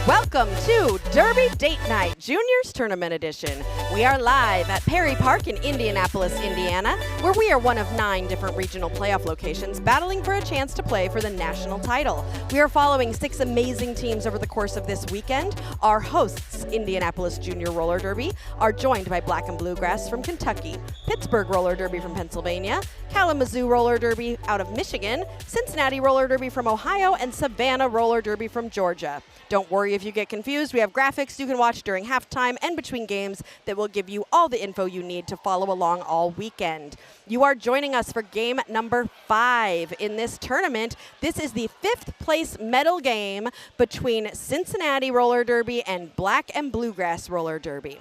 Welcome to Derby Date Night, Juniors Tournament Edition. We are live at Perry Park in Indianapolis, Indiana, where we are one of 9 different regional playoff locations battling for a chance to play for the national title. We are following 6 amazing teams over the course of this weekend. Our hosts, Indianapolis Junior Roller Derby, are joined by Black and Bluegrass from Kentucky, Pittsburgh Roller Derby from Pennsylvania, Kalamazoo Roller Derby out of Michigan, Cincinnati Roller Derby from Ohio, and Savannah Roller Derby from Georgia. Don't worry if you get confused. We have graphics you can watch during halftime and between games that will give you all the info you need to follow along all weekend. You are joining us for game number 5 in this tournament. This is the 5th place medal game between Cincinnati Roller Derby and Black and Bluegrass Roller Derby.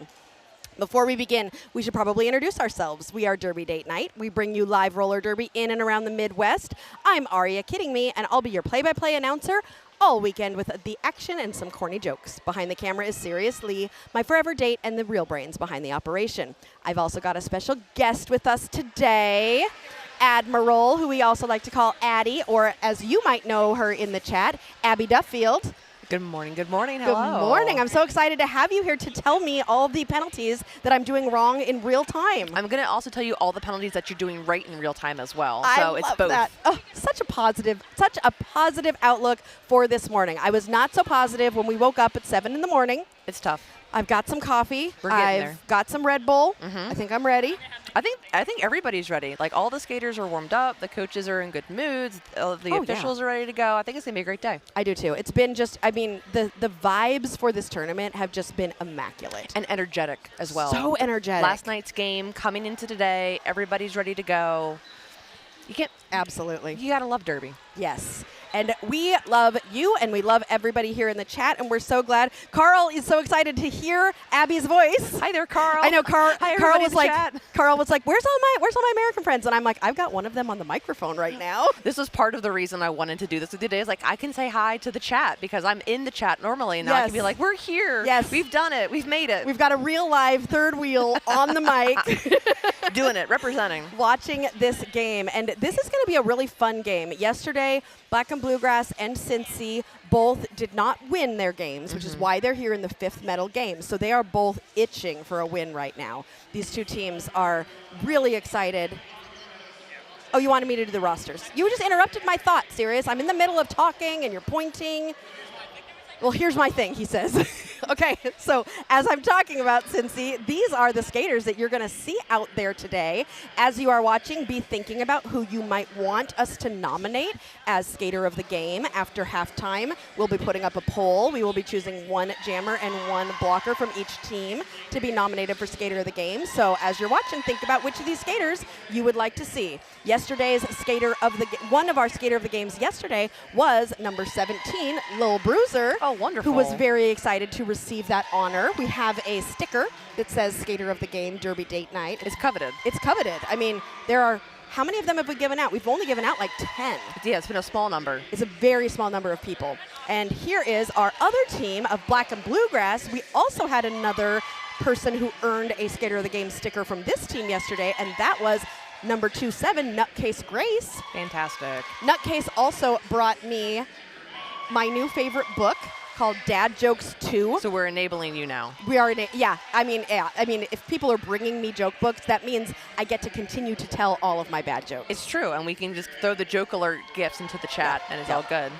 Before we begin, we should probably introduce ourselves. We are Derby Date Night. We bring you live roller derby in and around the Midwest. I'm Aria Kidding Me, and I'll be your play-by-play announcer all weekend with the action and some corny jokes. Behind the camera is Sirius Lee, my forever date and the real brains behind the operation. I've also got a special guest with us today, Admiral, who we also like to call Addie, or as you might know her in the chat, Abby Duffield. Good morning. Good morning. Hello. Good morning. I'm so excited to have you here to tell me all of the penalties that I'm doing wrong in real time. I'm going to also tell you all the penalties that you're doing right in real time as well. I So love it's both. that. Oh, such a positive outlook for this morning. I was not so positive when we woke up at 7 in the morning. It's tough. I've got some coffee. We're getting there. I've got some Red Bull. I think I'm ready. I think everybody's ready. Like, all the skaters are warmed up. The coaches are in good moods. The officials are ready to go. I think it's going to be a great day. I do too. It's been just, I mean, the vibes for this tournament have just been immaculate. And energetic as well. So energetic. Last night's game, coming into today, everybody's ready to go. Absolutely. You got to love Derby. Yes. And we love you, and we love everybody here in the chat, and we're so glad. Carl is so excited to hear Abby's voice. Hi there, Carl. I know Carl was like, chat. Carl was like, where's all my American friends? And I'm like, I've got one of them on the microphone right now. This was part of the reason I wanted to do this with you today. Is like, I can say hi to the chat because I'm in the chat normally, and now I can be like, we're here. Yes. We've done it. We've made it. We've got a real live third wheel on the mic. Doing it, representing. Watching this game. And this is going to be a really fun game. Yesterday, Black and Bluegrass and Cincy both did not win their games, which is why they're here in the 5th medal game. So they are both itching for a win right now. These two teams are really excited. Oh, you wanted me to do the rosters. You just interrupted my thought, Sirius. I'm in the middle of talking and you're pointing. Well, here's my thing, he says. Okay, so as I'm talking about Cincy, these are the skaters that you're going to see out there today. As you are watching, be thinking about who you might want us to nominate as skater of the game. After halftime, we'll be putting up a poll. We will be choosing one jammer and one blocker from each team to be nominated for skater of the game. So as you're watching, think about which of these skaters you would like to see. Yesterday's skater of the one of our skater of the games yesterday was number 17, Lil Bruiser. Oh, wonderful. Who was very excited to receive that honor. We have a sticker that says Skater of the Game, Derby Date Night. It's coveted. It's coveted. I mean, there are, how many of them have we given out? We've only given out like 10. Yeah, it's been a small number. It's a very small number of people. And here is our other team of Black and Bluegrass. We also had another person who earned a Skater of the Game sticker from this team yesterday, and that was number 27, Nutcase Grace. Fantastic. Nutcase also brought me my new favorite book called Dad Jokes 2. So we're enabling you now. We are, I mean, if people are bringing me joke books, that means I get to continue to tell all of my bad jokes. It's true, and we can just throw the joke alert gifts into the chat, and it's all good.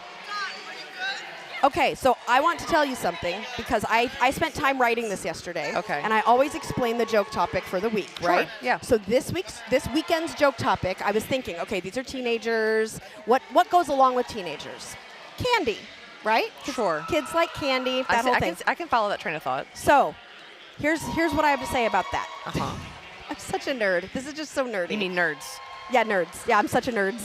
Okay, so I want to tell you something because I spent time writing this yesterday. Okay. And I always explain the joke topic for the week, right? Sure, yeah. So this weekend's joke topic, I was thinking, okay, these are teenagers. What goes along with teenagers? Candy, right? Sure. Kids like candy, that whole thing. I can follow that train of thought. So here's what I have to say about that. Uh-huh. I'm such a nerd. This is just so nerdy. You mean nerds? Yeah, nerds. Yeah, I'm such a nerd.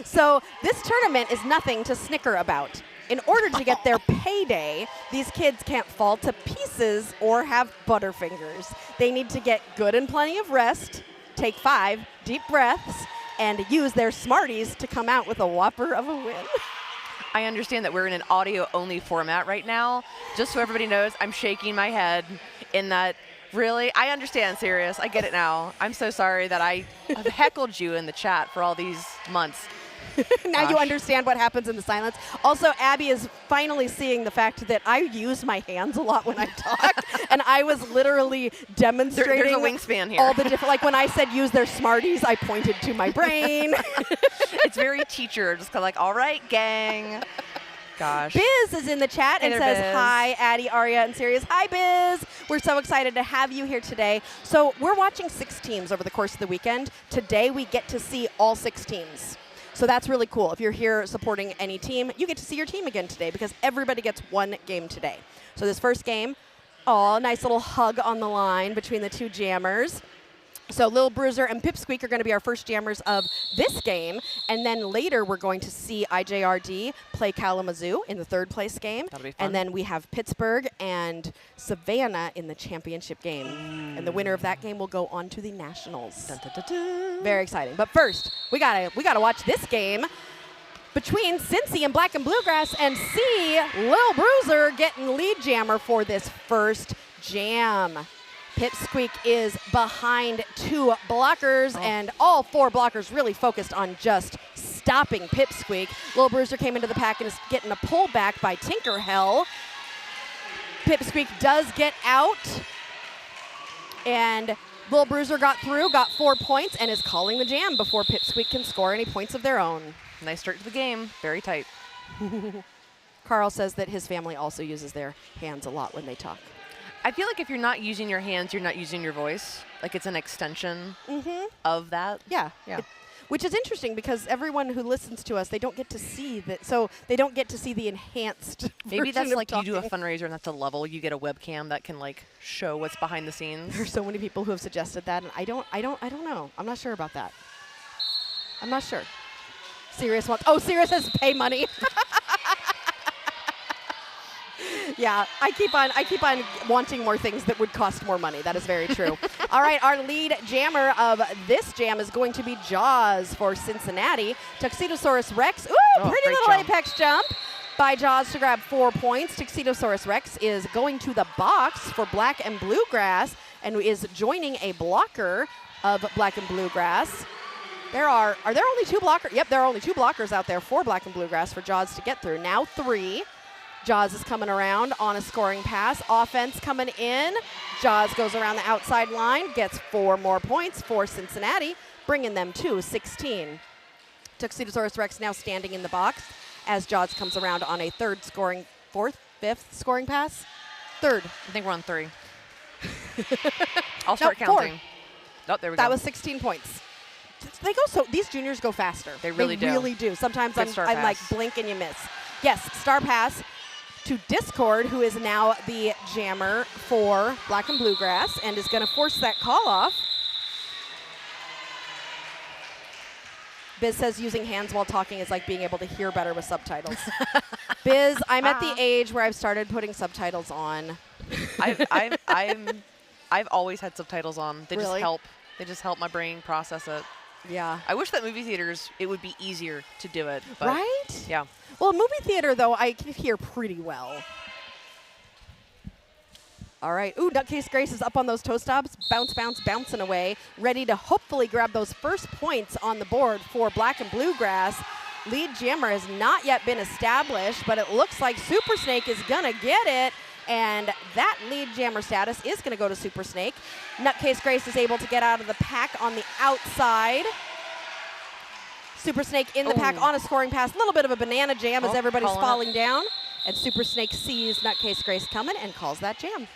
So this tournament is nothing to snicker about. In order to get their payday, these kids can't fall to pieces or have butterfingers. They need to get good and plenty of rest, take 5 deep breaths, and use their Smarties to come out with a whopper of a win. I understand that we're in an audio-only format right now. Just so everybody knows, I'm shaking my head in that, really? I understand, Sirius. I get it now. I'm so sorry that I have heckled you in the chat for all these months. Now you understand what happens in the silence. Also, Abby is finally seeing the fact that I use my hands a lot when I talk, and I was literally demonstrating there's a wingspan here. all the different, like when I said use their Smarties, I pointed to my brain. It's very teacher, just kind of like, all right, gang. Gosh. Biz is in the chat and Hey says, there, Biz. hi, Addie, Aria, and Sirius. Hi, Biz. We're so excited to have you here today. So we're watching 6 teams over the course of the weekend. Today, we get to see all 6 teams. So that's really cool. If you're here supporting any team, you get to see your team again today because everybody gets 1 game today. So this first game, nice little hug on the line between the 2 jammers. So Lil Bruiser and Pipsqueak are going to be our first jammers of this game. And then later we're going to see IJRD play Kalamazoo in the 3rd place game. That'll be fun. And then we have Pittsburgh and Savannah in the championship game. And the winner of that game will go on to the Nationals. Dun, dun, dun, dun. Very exciting. But first, we gotta watch this game between Cincy and Black and Bluegrass and see Lil Bruiser getting lead jammer for this first jam. Pipsqueak is behind 2 blockers, and all 4 blockers really focused on just stopping Pipsqueak. Lil Bruiser came into the pack and is getting a pullback by Tinkerhell. Pipsqueak does get out, and Lil Bruiser got through, got 4 points, and is calling the jam before Pipsqueak can score any points of their own. Nice start to the game. Very tight. Carl says that his family also uses their hands a lot when they talk. I feel like if you're not using your hands, you're not using your voice. Like it's an extension of that. Yeah. Yeah. Which is interesting because everyone who listens to us, they don't get to see that. So they don't get to see the enhanced Maybe version that's of like you do a talking. fundraiser and that's a level. You get a webcam that can like show what's behind the scenes. There's so many people who have suggested that, and I don't know. I'm not sure about that. I'm not sure. Sirius wants. Oh, Sirius says pay money. Yeah, I keep on wanting more things that would cost more money. That is very true. All right, our lead jammer of this jam is going to be Jaws for Cincinnati. Tuxedosaurus Rex. Ooh, pretty great little jump. apex jump by Jaws to grab 4 points. Tuxedosaurus Rex is going to the box for Black and Bluegrass and is joining a blocker of Black and Bluegrass. Are there only 2 blockers? Yep, there are only 2 blockers out there for Black and Bluegrass for Jaws to get through. Now 3. Jaws is coming around on a scoring pass. Offense coming in. Jaws goes around the outside line, gets 4 more points for Cincinnati, bringing them to 16. Tuxedosaurus Rex now standing in the box as Jaws comes around on a 3rd scoring, 4th, 5th scoring pass? 3rd. I think we're on 3. I'll start 4. counting. Oh, there we go. That was 16 points. They go so. These juniors go faster. They really do. They really do. Sometimes Good I'm star like pass. blink and you miss. Yes, star pass to Discord, who is now the jammer for Black and Bluegrass and is going to force that call off. Biz says using hands while talking is like being able to hear better with subtitles. Biz, I'm at the age where I've started putting subtitles on. I've always had subtitles on. They just Really? help. They just help my brain process it. Yeah. I wish that movie theaters, it would be easier to do it. But Right? Yeah. Well, movie theater, though, I can hear pretty well. All right. Ooh, Nutcase Grace is up on those toe stops. Bounce, bounce, bouncing away. Ready to hopefully grab those first points on the board for Black and Bluegrass. Lead jammer has not yet been established, but it looks like Super Snake is going to get it. And that lead jammer status is going to go to Super Snake. Nutcase Grace is able to get out of the pack on the outside. Super Snake in the pack on a scoring pass. A little bit of a banana jam as everybody's calling falling down. And Super Snake sees Nutcase Grace coming and calls that jam.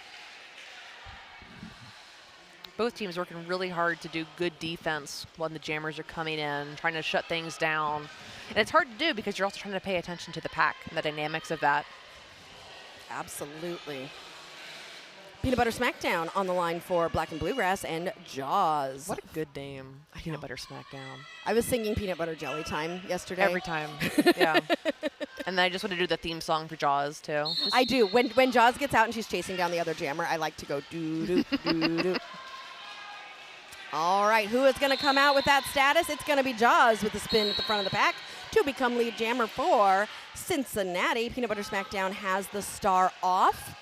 Both teams working really hard to do good defense when the jammers are coming in, trying to shut things down. And it's hard to do because you're also trying to pay attention to the pack and the dynamics of that. Absolutely. Peanut Butter Smackdown on the line for Black and Bluegrass and Jaws. What a good name. Peanut Butter Smackdown. I was singing Peanut Butter Jelly Time yesterday. Every time. Yeah. And then I just want to do the theme song for Jaws, too. I do. When Jaws gets out and she's chasing down the other jammer, I like to go doo-doo, doo-doo. All right, who is going to come out with that status? It's going to be Jaws with the spin at the front of the pack to become lead jammer for Cincinnati. Peanut Butter Smackdown has the star off,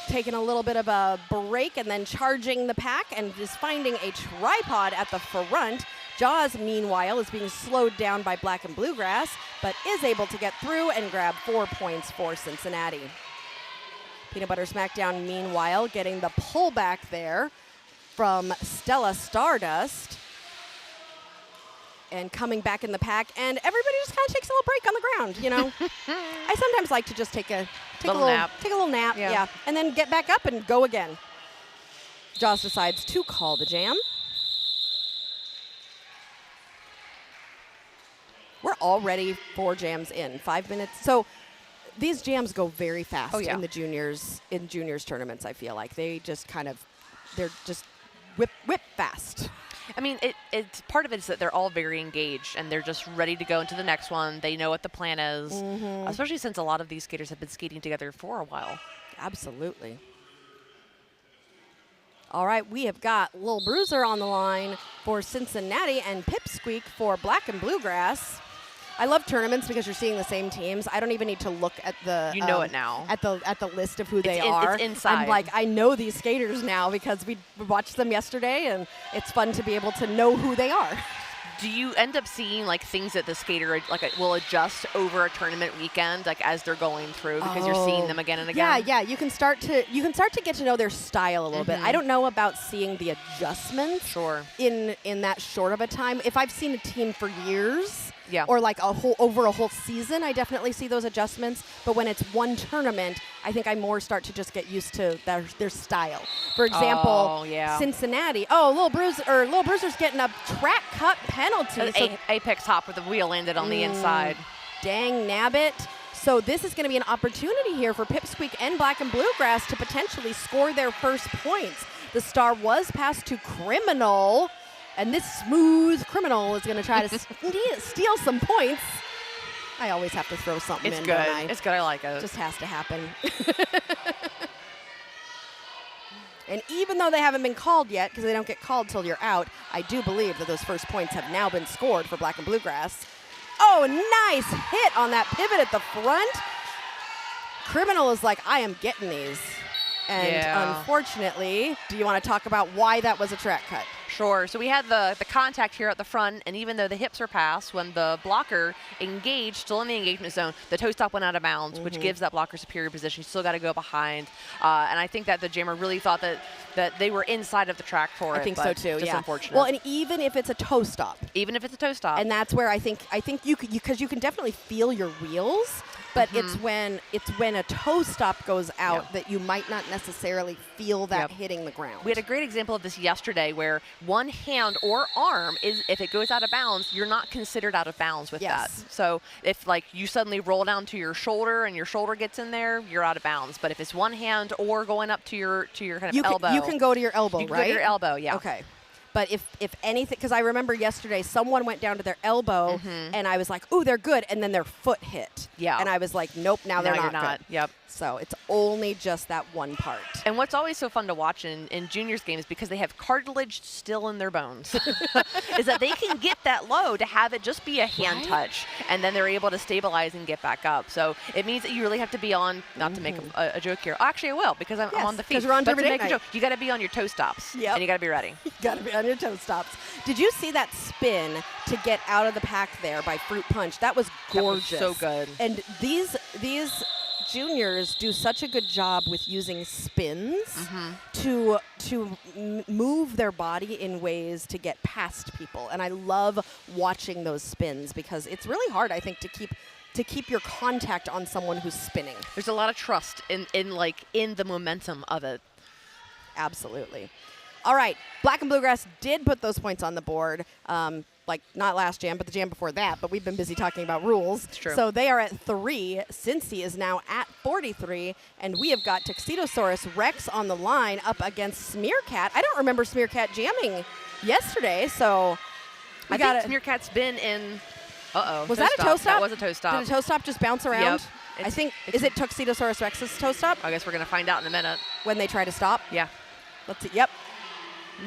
taking a little bit of a break and then charging the pack and is finding a tripod at the front Jaws, meanwhile, is being slowed down by Black and Bluegrass, but is able to get through and grab 4 points for Cincinnati. Peanut Butter Smackdown, meanwhile, getting the pullback there from Stella Stardust. And coming back in the pack, and everybody just kind of takes a little break on the ground, you know. I sometimes like to just take a little nap, yeah, and then get back up and go again. Jaws decides to call the jam. We're already 4 jams in, 5 minutes. So these jams go very fast in the juniors tournaments. I feel like they just they're just whip fast. I mean, it's part of it is that they're all very engaged and they're just ready to go into the next one. They know what the plan is, especially since a lot of these skaters have been skating together for a while. Absolutely. All right, we have got Lil Bruiser on the line for Cincinnati and Pipsqueak for Black and Bluegrass. I love tournaments because you're seeing the same teams. I don't even need to look at the you know it now at the list of who they are. It's inside. I'm like, I know these skaters now because we watched them yesterday, and it's fun to be able to know who they are. Do you end up seeing like things that the skater will adjust over a tournament weekend, like as they're going through, because you're seeing them again and again? Yeah. You can start to get to know their style a little bit. I don't know about seeing the adjustments in that short of a time. If I've seen a team for years, or like over a whole season, I definitely see those adjustments. But when it's one tournament, I think I more start to just get used to their style. For example, Cincinnati. Lil Bruiser's getting a track cut penalty. Apex hop with the wheel landed on the inside. Dang nabbit. So this is going to be an opportunity here for Pipsqueak and Black and Bluegrass to potentially score their first points. The star was passed to Criminal. And this smooth criminal is going to try to steal some points. I always have to throw something in, don't I? It's good. I like it. It just has to happen. And even though they haven't been called yet, because they don't get called till you're out, I do believe that those first points have now been scored for Black and Bluegrass. Oh, nice hit on that pivot at the front. Criminal is like, I am getting these. And unfortunately, do you want to talk about why that was a track cut? Sure. So we had the contact here at the front, and even though the hips are passed, when the blocker engaged, still in the engagement zone, the toe stop went out of bounds, which gives that blocker superior position. You still got to go behind. And I think that the jammer really thought that they were inside of the track for it. I think so too, just unfortunate. Well, and even if it's a toe stop. Even if it's a toe stop. And that's where I think you could, because you can definitely feel your wheels. But it's when a toe stop goes out that you might not necessarily feel that hitting the ground. We had a great example of this yesterday where one hand or arm if it goes out of bounds, you're not considered out of bounds with that. So if like you suddenly roll down to your shoulder and your shoulder gets in there, you're out of bounds. But if it's one hand or going up to your kind of elbow, you can go to your elbow, you can right? go to your elbow, Okay. But if anything, because I remember yesterday someone went down to their elbow and I was like, ooh, they're good. And then their foot hit. Yeah. And I was like, nope, now they're not good. Yep. So it's only just that one part. And what's always so fun to watch in juniors games, because they have cartilage still in their bones, is that they can get that low to have it just be a hand touch, and then they're able to stabilize and get back up. So it means that you really have to be on, not to make a joke here. Actually, I will, because I'm on the feet. Because we're on but to Derby make Date a joke, you got to be on your toe stops, and you got to be ready. You got to be on your toe stops. Did you see that spin to get out of the pack there by Fruit Punch? That was gorgeous. That was so good. And these juniors do such a good job with using spins to move their body in ways to get past people. And I love watching those spins because it's really hard, I think, to keep your contact on someone who's spinning. There's a lot of trust in the momentum of it. Absolutely. All right, Black and Bluegrass did put those points on the board. Like not last jam, but the jam before that. But we've been busy talking about rules. It's true. So they are at 3. Cincy is now at 43. And we have got Tuxedosaurus Rex on the line up against Smearcat. I don't remember Smearcat jamming yesterday. So I think Smearcat's been in. Was that a toe stop? That was a toe stop. Did a toe stop just bounce around? Yep. I think, is it Tuxedosaurus Rex's toe stop? I guess we're going to find out in a minute. When they try to stop? Yeah. Let's see. Yep.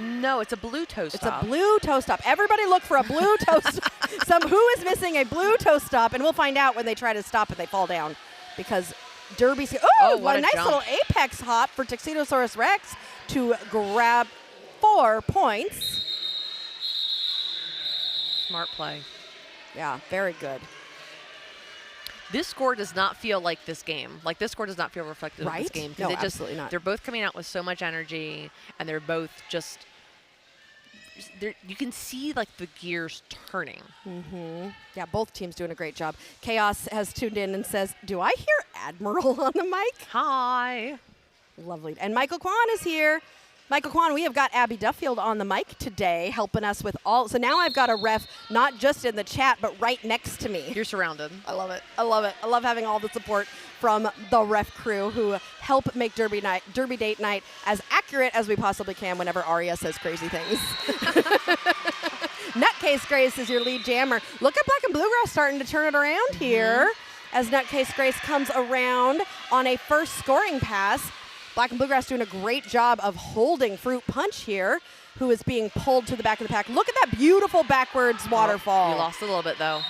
No, it's a blue toe stop. It's a blue toe stop. Everybody look for a blue toe stop. Who is missing a blue toe stop, and we'll find out when they try to stop and they fall down. Because Derby's... what a nice jump. little apex hop for Tuxedosaurus Rex to grab 4 points. Smart play. Yeah, very good. This score does not feel like this game. Like, this score does not feel reflective of this game. No, absolutely not. They're both coming out with so much energy, and they're both just, you can see, like, the gears turning. Yeah, both teams doing a great job. Chaos has tuned in and says, do I hear Admiral on the mic? Hi. Lovely. And Michael Kwan is here. Michael Kwan, we have got Abby Duffield on the mic today helping us with all. So now I've got a ref not just in the chat, but right next to me. You're surrounded. I love it. I love it. I love having all the support from the ref crew who help make Derby Date Night as accurate as we possibly can whenever Aria says crazy things. Nutcase Grace is your lead jammer. Look at Black and Bluegrass starting to turn it around here as Nutcase Grace comes around on a first scoring pass. Black and Bluegrass doing a great job of holding Fruit Punch here, who is being pulled to the back of the pack. Look at that beautiful backwards waterfall. You lost a little bit, though.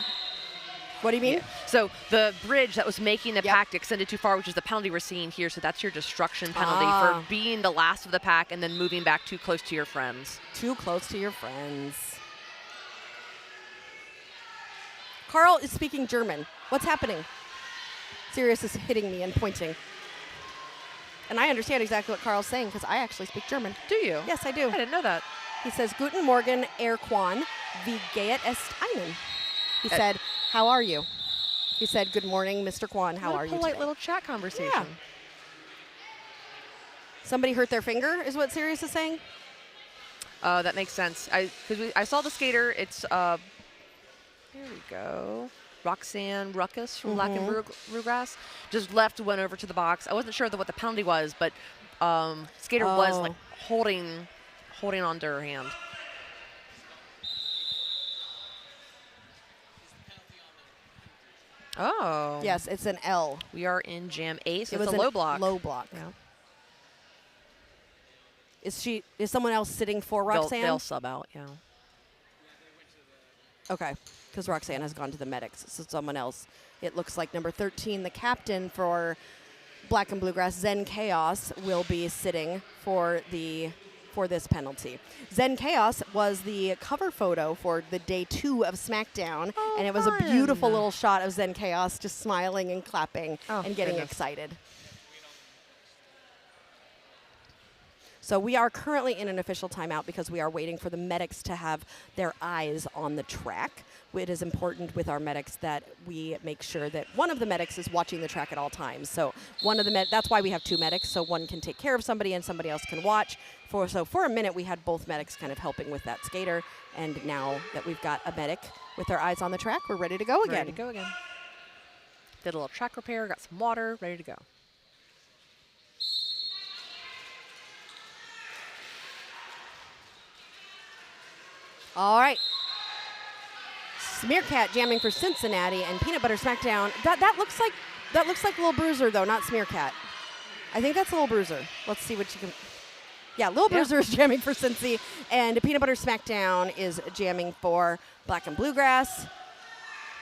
What do you mean? Yeah. So the bridge that was making the pack extended too far, which is the penalty we're seeing here. So that's your destruction penalty for being the last of the pack and then moving back too close to your friends. Too close to your friends. Carl is speaking German. What's happening? Sirius is hitting me and pointing. And I understand exactly what Carl's saying because I actually speak German. Do you? Yes, I do. I didn't know that. He says, Guten Morgen, Herr Kwan, wie geht es Ihnen? He said, how are you? He said, good morning, Mr. Kwan, how are you today? Polite little chat conversation. Yeah. Somebody hurt their finger is what Sirius is saying? That makes sense. I saw the skater. It's, here we go. Roxanne Ruckus from Black and Bluegrass just went over to the box. I wasn't sure what the penalty was, but skater was like holding on to her hand. Oh. Yes, it's an L. We are in Jam A, so It it's was a low block. Low block. Yeah. Is someone else sitting for Roxanne? They'll sub out, yeah. Okay, because Roxanne has gone to the medics, so someone else. It looks like number 13, the captain for Black and Bluegrass, Zen Chaos, will be sitting for this penalty. Zen Chaos was the cover photo for the day 2 of SmackDown, and it was a beautiful little shot of Zen Chaos just smiling and clapping and getting excited. So we are currently in an official timeout because we are waiting for the medics to have their eyes on the track. It is important with our medics that we make sure that one of the medics is watching the track at all times. So that's why we have 2 medics, so one can take care of somebody and somebody else can watch. So for a minute, we had both medics kind of helping with that skater, and now that we've got a medic with their eyes on the track, we're ready to go again. Ready to go again. Did a little track repair, got some water, ready to go. All right. Smearcat jamming for Cincinnati and Peanut Butter Smackdown. That looks like Lil Bruiser though, not Smearcat. I think that's Lil Bruiser. Let's see what you can. Yeah, Lil Bruiser is jamming for Cincy, and Peanut Butter Smackdown is jamming for Black and Bluegrass.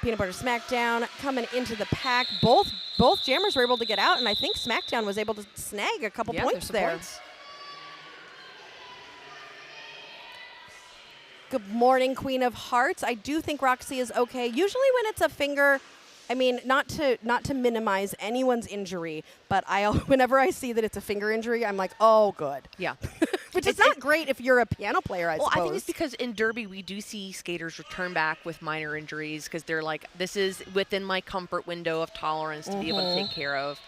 Peanut Butter Smackdown coming into the pack. Both jammers were able to get out, and I think Smackdown was able to snag a couple points there. Points. Good morning, Queen of Hearts. I do think Roxy is okay. Usually when it's a finger, I mean, not to minimize anyone's injury, but whenever I see that it's a finger injury, I'm like, oh, good. Yeah. Which is not great if you're a piano player, I suppose. Well, I think it's because in Derby, we do see skaters return back with minor injuries because they're like, this is within my comfort window of tolerance to be able to take care of.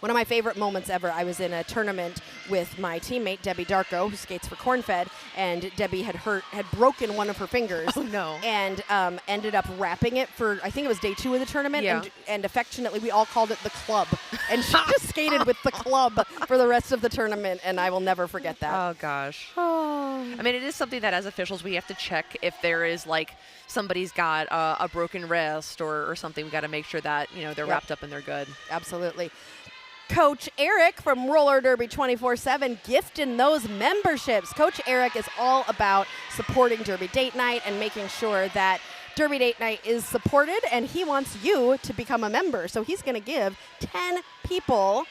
One of my favorite moments ever, I was in a tournament with my teammate, Debbie Darko, who skates for Cornfed, and Debbie had broken one of her fingers. Oh, no. And ended up wrapping it for, I think it was day 2 of the tournament, yeah. and affectionately, we all called it the club. And she just skated with the club for the rest of the tournament, and I will never forget that. Oh, gosh. I mean, it is something that as officials, we have to check if there is, like, somebody's got a broken wrist or something. We got to make sure that, they're wrapped up and they're good. Absolutely. Coach Eric from Roller Derby 24/7 gifting those memberships. Coach Eric is all about supporting Derby Date Night and making sure that Derby Date Night is supported, and he wants you to become a member. So he's going to give 10 people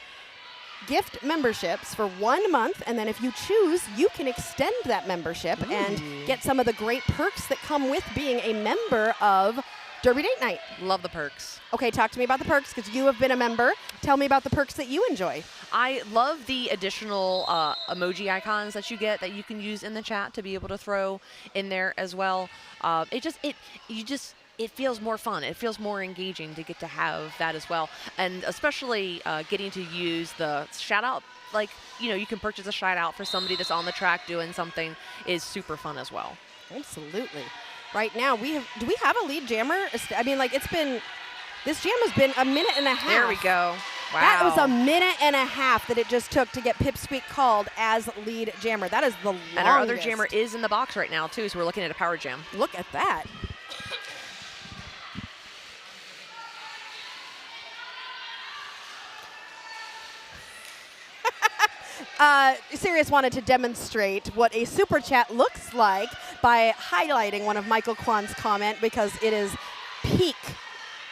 gift memberships for 1 month, and then if you choose, you can extend that membership and get some of the great perks that come with being a member of Derby Date Night. Love the perks. Okay, talk to me about the perks because you have been a member. Tell me about the perks that you enjoy. I love the additional emoji icons that you get that you can use in the chat to be able to throw in there as well. It feels more fun. It feels more engaging to get to have that as well. And especially getting to use the shout out, like, you can purchase a shout out for somebody that's on the track doing something is super fun as well. Absolutely. Right now, do we have a lead jammer? I mean, like, this jam has been a minute and a half. There we go. Wow. That was a minute and a half that it just took to get Pipsqueak called as lead jammer. That is the longest. And our other jammer is in the box right now, too, so we're looking at a power jam. Look at that. Sirius wanted to demonstrate what a super chat looks like by highlighting one of Michael Kwan's comment because it is peak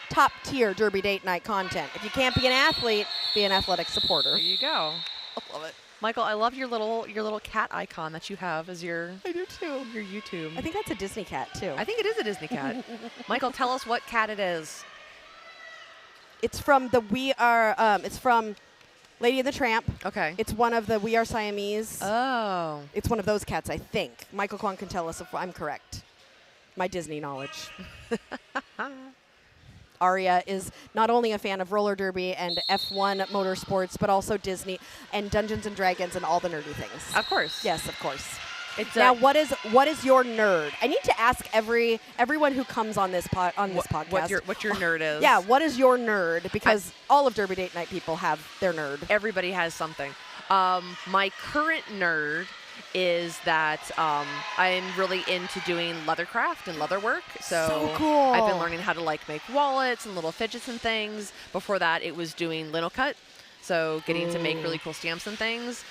top tier Derby Date Night content. If you can't be an athlete, be an athletic supporter. There you go. I love it. Michael, I love your little cat icon that you have as your I do too. Your YouTube. I think that's a Disney cat too. I think it is a Disney cat. Michael, tell us what cat it is. It's from it's from Lady and the Tramp. Okay. It's one of the We Are Siamese. Oh. It's one of those cats, I think. Michael Kwan can tell us if I'm correct. My Disney knowledge. Aria is not only a fan of roller derby and F1 motorsports, but also Disney and Dungeons and Dragons and all the nerdy things. Of course. Yes, of course. It's now, what is your nerd? I need to ask everyone who comes on this podcast what your nerd is. Yeah, what is your nerd? Because all of Derby Date Night people have their nerd. Everybody has something. My current nerd is that I'm really into doing leathercraft and leather work. So cool. I've been learning how to make wallets and little fidgets and things. Before that, it was doing lino cut. So getting to make really cool stamps and things.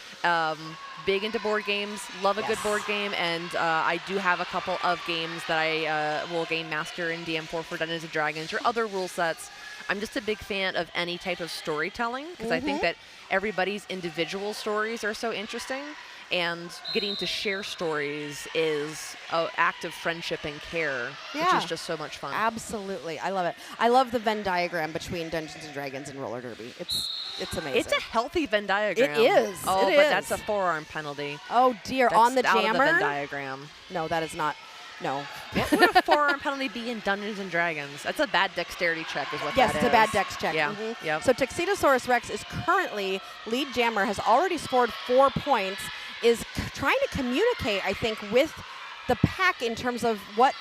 Big into board games, love a good board game, and I do have a couple of games that I will game master in DM4 for Dungeons & Dragons or other rule sets. I'm just a big fan of any type of storytelling because I think that everybody's individual stories are so interesting, and getting to share stories is an act of friendship and care, which is just so much fun. Absolutely. I love it. I love the Venn diagram between Dungeons & Dragons and roller derby. It's amazing. It's a healthy Venn diagram. It is. Oh, it but is. That's a forearm penalty. Oh, dear. That's on the out jammer? Of the Venn diagram. No, that is not. No. What would a forearm penalty be in Dungeons & Dragons? That's a bad dexterity check is what that is. Yes, it's a bad dex check. Yeah. Yep. So Tuxedosaurus Rex is currently lead jammer, has already scored 4 points, is trying to communicate, I think, with the pack in terms of what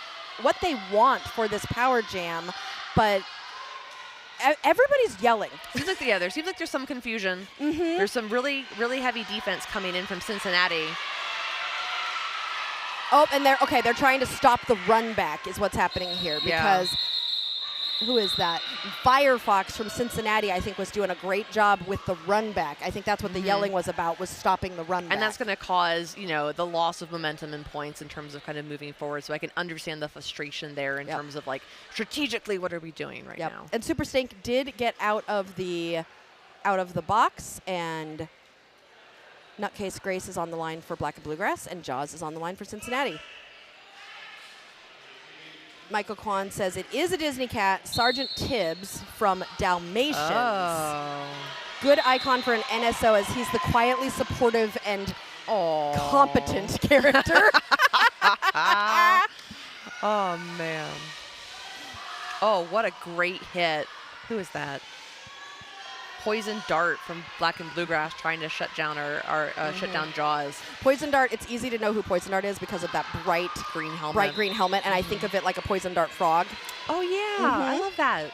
they want for this power jam, but everybody's yelling. Seems like there seems like there's some confusion. There's some really, really heavy defense coming in from Cincinnati. Oh, and they're trying to stop the run back is what's happening here because who is that? Firefox from Cincinnati, I think, was doing a great job with the run back. I think that's what the yelling was about, was stopping the run back. And that's going to cause, the loss of momentum and points in terms of kind of moving forward. So I can understand the frustration there in terms of, strategically, what are we doing right now? And Super Stink did get out of the box, and Nutcase Grace is on the line for Black and Bluegrass, and Jaws is on the line for Cincinnati. Michael Kwan says it is a Disney cat, Sergeant Tibbs from Dalmatians. Oh. Good icon for an NSO as he's the quietly supportive and competent character. Oh, man. Oh, what a great hit. Who is that? Poison Dart from Black and Bluegrass trying to shut down shut down Jaws. Poison Dart, it's easy to know who Poison Dart is because of that bright green helmet, and I think of it like a Poison Dart frog. Oh, yeah. I love that.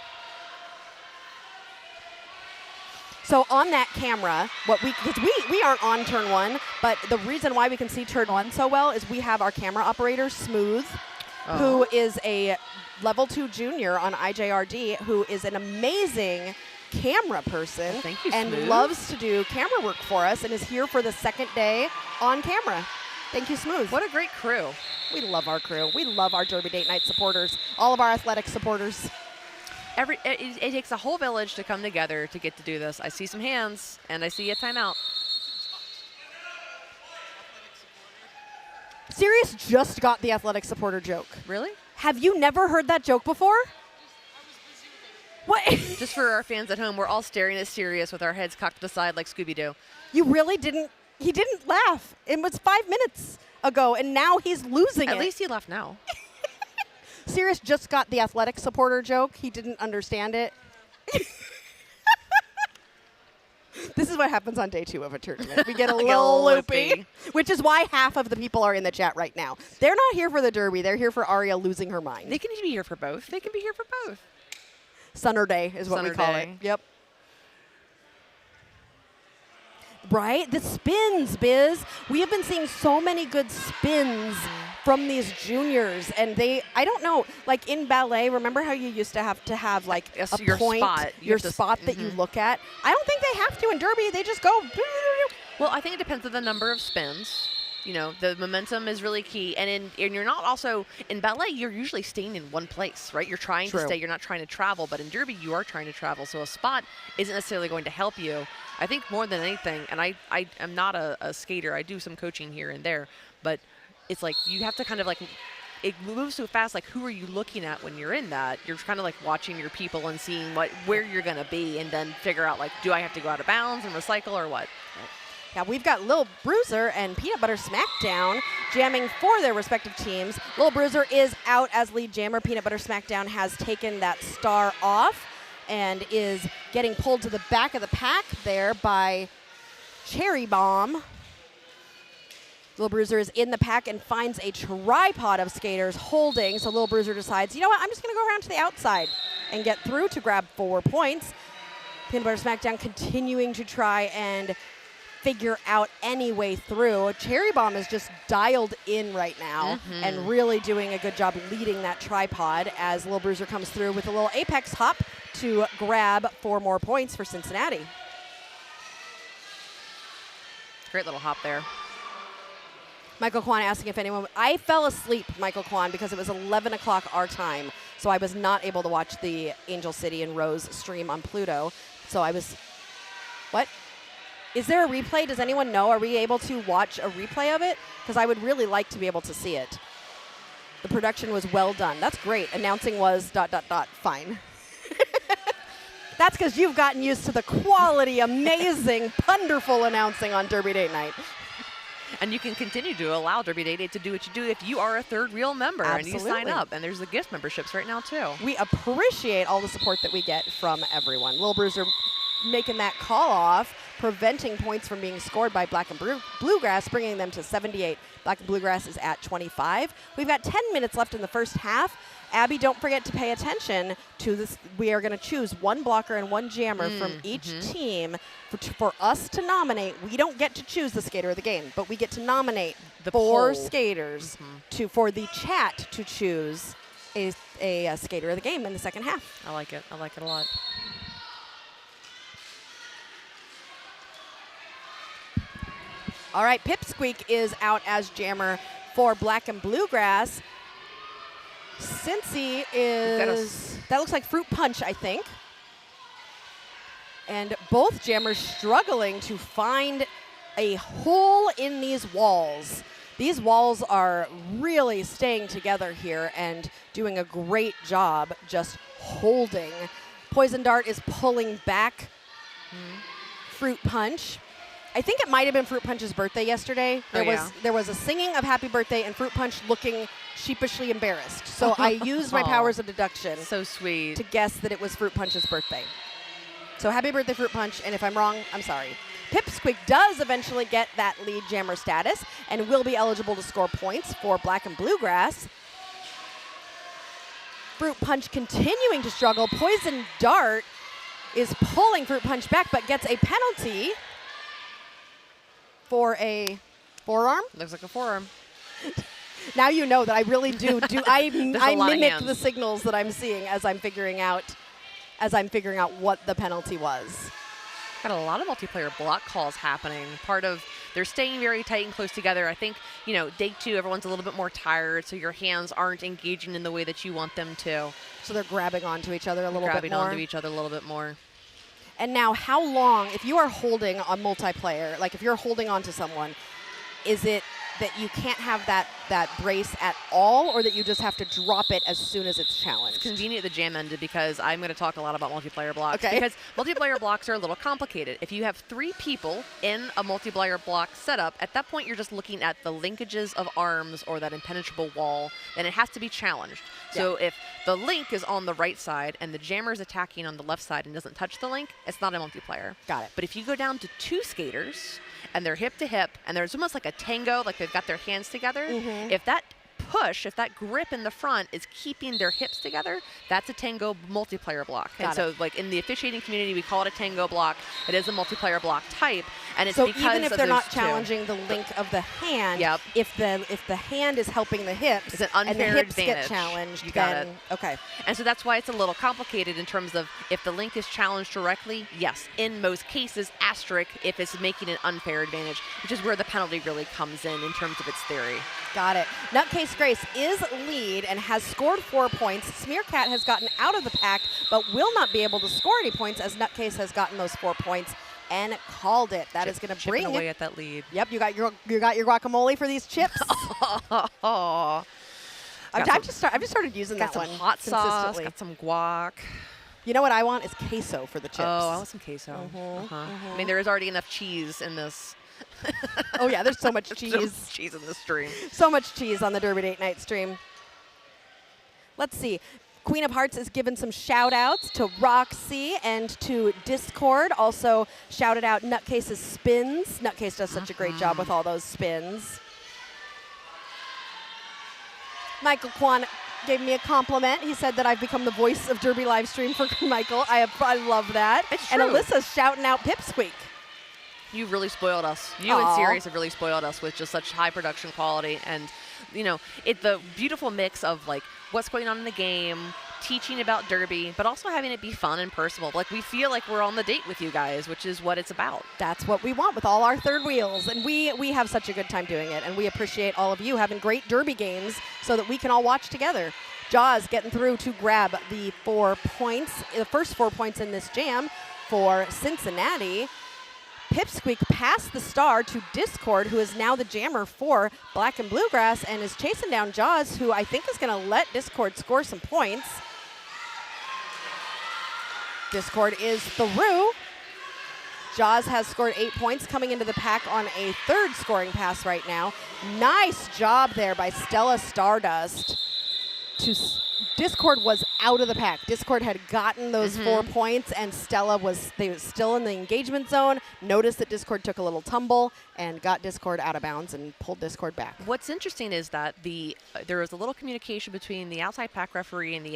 So on that camera, because we aren't on turn 1, but the reason why we can see turn 1 so well is we have our camera operator, Smooth, who is a level 2 junior on IJRD, who is an amazing camera person. Thank you, and Smooth. loves to do camera work for us and is here for the second day on camera. Thank you, Smooth. What a great crew. We love our crew. We love our Derby Date Night supporters, all of our athletic supporters. it takes a whole village to come together to get to do this. I see some hands, and I see a timeout. Sirius just got the athletic supporter joke. Really? Have you never heard that joke before? What? Just for our fans at home, we're all staring at Sirius with our heads cocked to the side like Scooby-Doo. You really didn't? He didn't laugh. It was 5 minutes ago, and now he's losing it. At least he laughed now. Sirius just got the athletic supporter joke. He didn't understand it. This is what happens on day 2 of a tournament. We get a little loopy, which is why half of the people are in the chat right now. They're not here for the Derby. They're here for Aria losing her mind. They can be here for both. They can be here for both. Sunner Day is what we call it. Yep. Right? The spins, Biz. We have been seeing so many good spins from these juniors, and I don't know, like in ballet, remember how you used to have like your point, spot, your spot that you look at? I don't think they have to in Derby. They just go. Well, I think it depends on the number of spins. You know, the momentum is really key. And you're not also, in ballet, you're usually staying in one place, right? You're trying to stay. You're not trying to travel. But in Derby, you are trying to travel. So a spot isn't necessarily going to help you. I think more than anything, and I am not a skater. I do some coaching here and there. But it's like you have to kind of like, it moves so fast. Like, who are you looking at when you're in that? You're kind of like watching your people and seeing where you're going to be, and then figure out, like, do I have to go out of bounds and recycle or what? Yeah, we've got Lil Bruiser and Peanut Butter Smackdown jamming for their respective teams. Lil Bruiser is out as lead jammer. Peanut Butter Smackdown has taken that star off and is getting pulled to the back of the pack there by Cherry Bomb. Lil Bruiser is in the pack and finds a tripod of skaters holding. So Lil Bruiser decides, you know what, I'm just going to go around to the outside and get through to grab 4 points. Peanut Butter Smackdown continuing to try and figure out any way through. Cherry Bomb is just dialed in right now and really doing a good job leading that tripod as Lil Bruiser comes through with a little apex hop to grab 4 more points for Cincinnati. Great little hop there. Michael Kwan asking if anyone, I fell asleep, Michael Kwan, because it was 11 o'clock our time, so I was not able to watch the Angel City and Rose stream on Pluto. So I was, what? Is there a replay? Does anyone know? Are we able to watch a replay of it? Because I would really like to be able to see it. The production was well done. That's great. Announcing was ... fine. That's because you've gotten used to the quality, amazing, wonderful announcing on Derby Date Night. And you can continue to allow Derby Day to do what you do if you are a third Real member. Absolutely. And you sign up. And there's the gift memberships right now, too. We appreciate all the support that we get from everyone. Lil Bruiser making that call off, preventing points from being scored by Black and Bluegrass, bringing them to 78. Black and Bluegrass is at 25. We've got 10 minutes left in the first half. Abby, don't forget to pay attention to this. We are going to choose 1 blocker and 1 jammer from each team for us to nominate. We don't get to choose the skater of the game, but we get to nominate the 4 skaters for the chat to choose a skater of the game in the second half. I like it. I like it a lot. All right, Pipsqueak is out as jammer for Black and Bluegrass. Cincy is, that looks like Fruit Punch, I think. And both jammers struggling to find a hole in these walls. These walls are really staying together here and doing a great job just holding. Poison Dart is pulling back Fruit Punch. I think it might have been Fruit Punch's birthday yesterday. There was a singing of Happy Birthday and Fruit Punch looking sheepishly embarrassed. So I used my powers of deduction so sweet to guess that it was Fruit Punch's birthday. So happy birthday, Fruit Punch, and if I'm wrong, I'm sorry. Pipsqueak does eventually get that lead jammer status and will be eligible to score points for Black and Bluegrass. Fruit Punch continuing to struggle. Poison Dart is pulling Fruit Punch back but gets a penalty for a forearm. Looks like a forearm. Now you know that I really do. I mimic the hands. signals that I'm seeing as I'm figuring out what the penalty was. Got a lot of multiplayer block calls happening. Part of they're staying very tight and close together. I think, day 2, everyone's a little bit more tired, so your hands aren't engaging in the way that you want them to. So they're grabbing onto each other a little bit more. Grabbing onto each other a little bit more. And now, how long, if you are holding a multiplayer, like if you're holding onto someone, is it that you can't have that brace at all, or that you just have to drop it as soon as it's challenged? It's convenient the jam ended because I'm going to talk a lot about multiplayer blocks. Okay. Because multiplayer blocks are a little complicated. If you have 3 people in a multiplayer block setup, at that point you're just looking at the linkages of arms or that impenetrable wall, and it has to be challenged. So if the link is on the right side and the jammer is attacking on the left side and doesn't touch the link, it's not a multiplayer. Got it. But if you go down to 2 skaters and they're hip to hip and there's almost like a tango, like they've got their hands together, if that push, if that grip in the front is keeping their hips together, that's a tango multiplayer block. And so like in the officiating community, we call it a tango block. It is a multiplayer block type, and it's so because even if of they're those not 2. challenging the link of the hand, Yep. if the hand is helping the hips, It's an and the unfair hips advantage. get challenged, You got then it. okay. And so that's why it's a little complicated in terms of if the link is challenged directly, yes, in most cases, asterisk if it's making an unfair advantage, which is where the penalty really comes in terms of its theory. Got it. Nutcase Grace is lead and has scored 4 points. Smearcat has gotten out of the pack, but will not be able to score any points as Nutcase has gotten those 4 points and called it. That is going to bring away at that lead. Yep, you got your guacamole for these chips. Oh, I've just started using got that some one hot sauce, consistently. got some guac. You know what I want is queso for the chips. Oh, I want some queso. I mean, there is already enough cheese in this. Oh yeah, there's so much So cheese. much cheese in this stream. So much cheese on the Derby Date Night stream. Let's see. Queen of Hearts is given some shout outs to Roxy and to Discord. Also shouted out Nutcase's spins. Nutcase does such a great job with all those spins. Michael Kwan gave me a compliment. He said that I've become the voice of Derby live stream for Michael. I love that. It's and true. Alyssa's shouting out Pipsqueak. You really spoiled us. You Aw. and Sirius have really spoiled us with just such high production quality, and the beautiful mix of like what's going on in the game, teaching about Derby, but also having it be fun and personal. Like we feel like we're on the date with you guys, which is what it's about. That's what we want with all our third wheels, and we have such a good time doing it, and we appreciate all of you having great Derby games so that we can all watch together. Jaws getting through to grab the 4 points, the first 4 points in this jam for Cincinnati. Pipsqueak passed the star to Discord, who is now the jammer for Black and Bluegrass, and is chasing down Jaws, who I think is going to let Discord score some points. Discord is through. Jaws has scored 8 points, coming into the pack on a third scoring pass right now. Nice job there by Stella Stardust. Discord was out of the pack. Discord had gotten those 4 points, and Stella was still in the engagement zone. Noticed that Discord took a little tumble and got Discord out of bounds and pulled Discord back. What's interesting is that there was a little communication between the outside pack referee and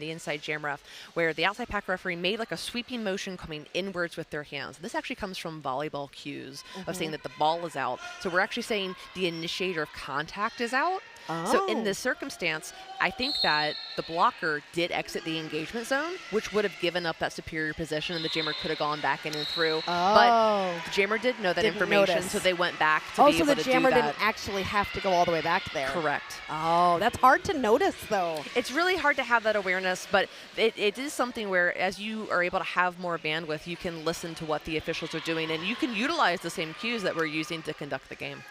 the inside jam ref, where the outside pack referee made like a sweeping motion coming inwards with their hands. This actually comes from volleyball cues of saying that the ball is out. So we're actually saying the initiator of contact is out. So in this circumstance, I think that the blocker did exit the engagement zone, which would have given up that superior position, and the jammer could have gone back in and through. But the jammer did know that information, notice. so they went back to be able to do that. So the jammer didn't actually have to go all the way back there. Correct. Oh, that's hard to notice, though. It's really hard to have that awareness, but it is something where as you are able to have more bandwidth, you can listen to what the officials are doing, and you can utilize the same cues that we're using to conduct the game.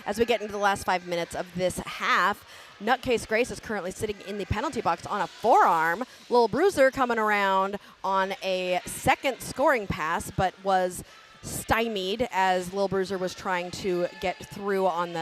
As we get into the last 5 minutes of this half, Nutcase Grace is currently sitting in the penalty box on a forearm. Lil Bruiser coming around on a second scoring pass, but was stymied as Lil Bruiser was trying to get through on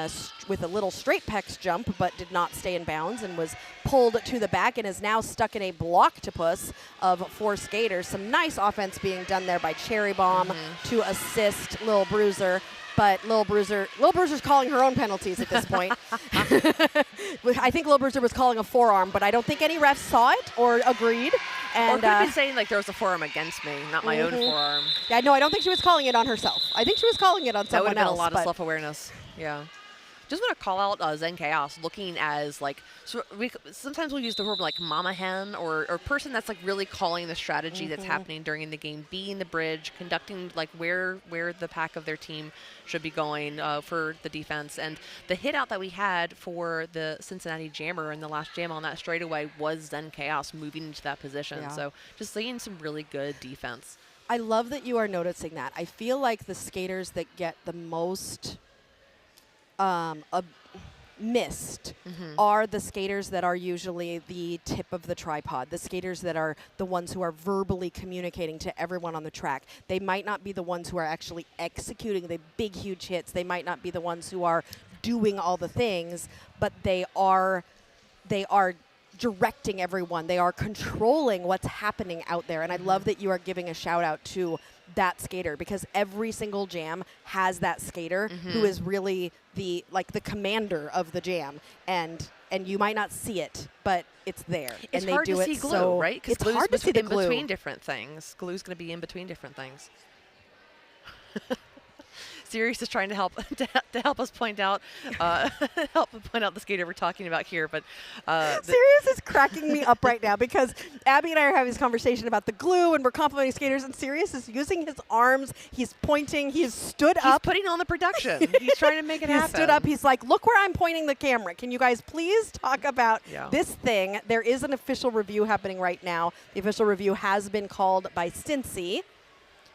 with a little straight pecs jump, but did not stay in bounds and was pulled to the back and is now stuck in a blocktopus of 4 skaters. Some nice offense being done there by Cherry Bomb to assist Lil Bruiser. But Lil Bruiser's calling her own penalties at this point. I think Lil Bruiser was calling a forearm, but I don't think any refs saw it or agreed. And, or could have been saying, like, there was a forearm against me, not my own forearm. Yeah, no, I don't think she was calling it on herself. I think she was calling it on someone else. That would have been a lot of self-awareness. Yeah. Just want to call out Zen Chaos looking as like, so sometimes we'll use the word like mama hen or person that's like really calling the strategy that's happening during the game, being the bridge, conducting like where the pack of their team should be going for the defense. And the hit out that we had for the Cincinnati Jammer in the last jam on that straightaway was Zen Chaos moving into that position. Yeah. So just seeing some really good defense. I love that you are noticing that. I feel like the skaters that get the most missed are the skaters that are usually the tip of the tripod, the skaters that are the ones who are verbally communicating to everyone on the track. They might not be the ones who are actually executing the big, huge hits. They might not be the ones who are doing all the things, but they are directing everyone. They are controlling what's happening out there. And I love that you are giving a shout out to that skater, because every single jam has that skater who is really the commander of the jam, and you might not see it, but it's there. It's and hard they do to see it glue, so right? It's hard to see the glue. In between different things. Glue's going to be in between different things. Sirius is trying to help us point out the skater we're talking about here, but Sirius is cracking me up right now, because Abby and I are having this conversation about the glue, and we're complimenting skaters, and Sirius is using his arms. He's pointing. He's stood up. He's putting on the production. He's trying to make it happen. He's stood up. He's like, look where I'm pointing the camera. Can you guys please talk about this thing? There is an official review happening right now. The official review has been called by Cincy.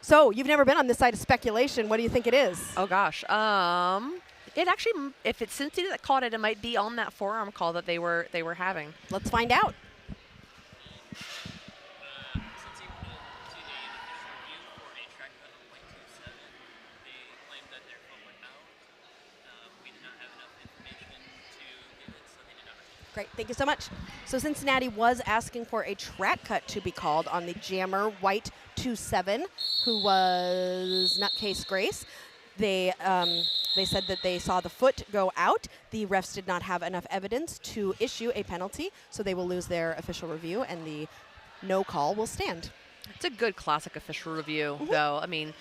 So you've never been on this side of speculation. What do you think it is? Oh gosh, it actually, if it's Cincy that called it, it might be on that forearm call that they were having. Let's find out. Great, thank you so much. So Cincinnati was asking for a track cut to be called on the Jammer White 27, who was Nutcase Grace. They said that they saw the foot go out. The refs did not have enough evidence to issue a penalty, so they will lose their official review, and the no call will stand. It's a good classic official review, though. I mean,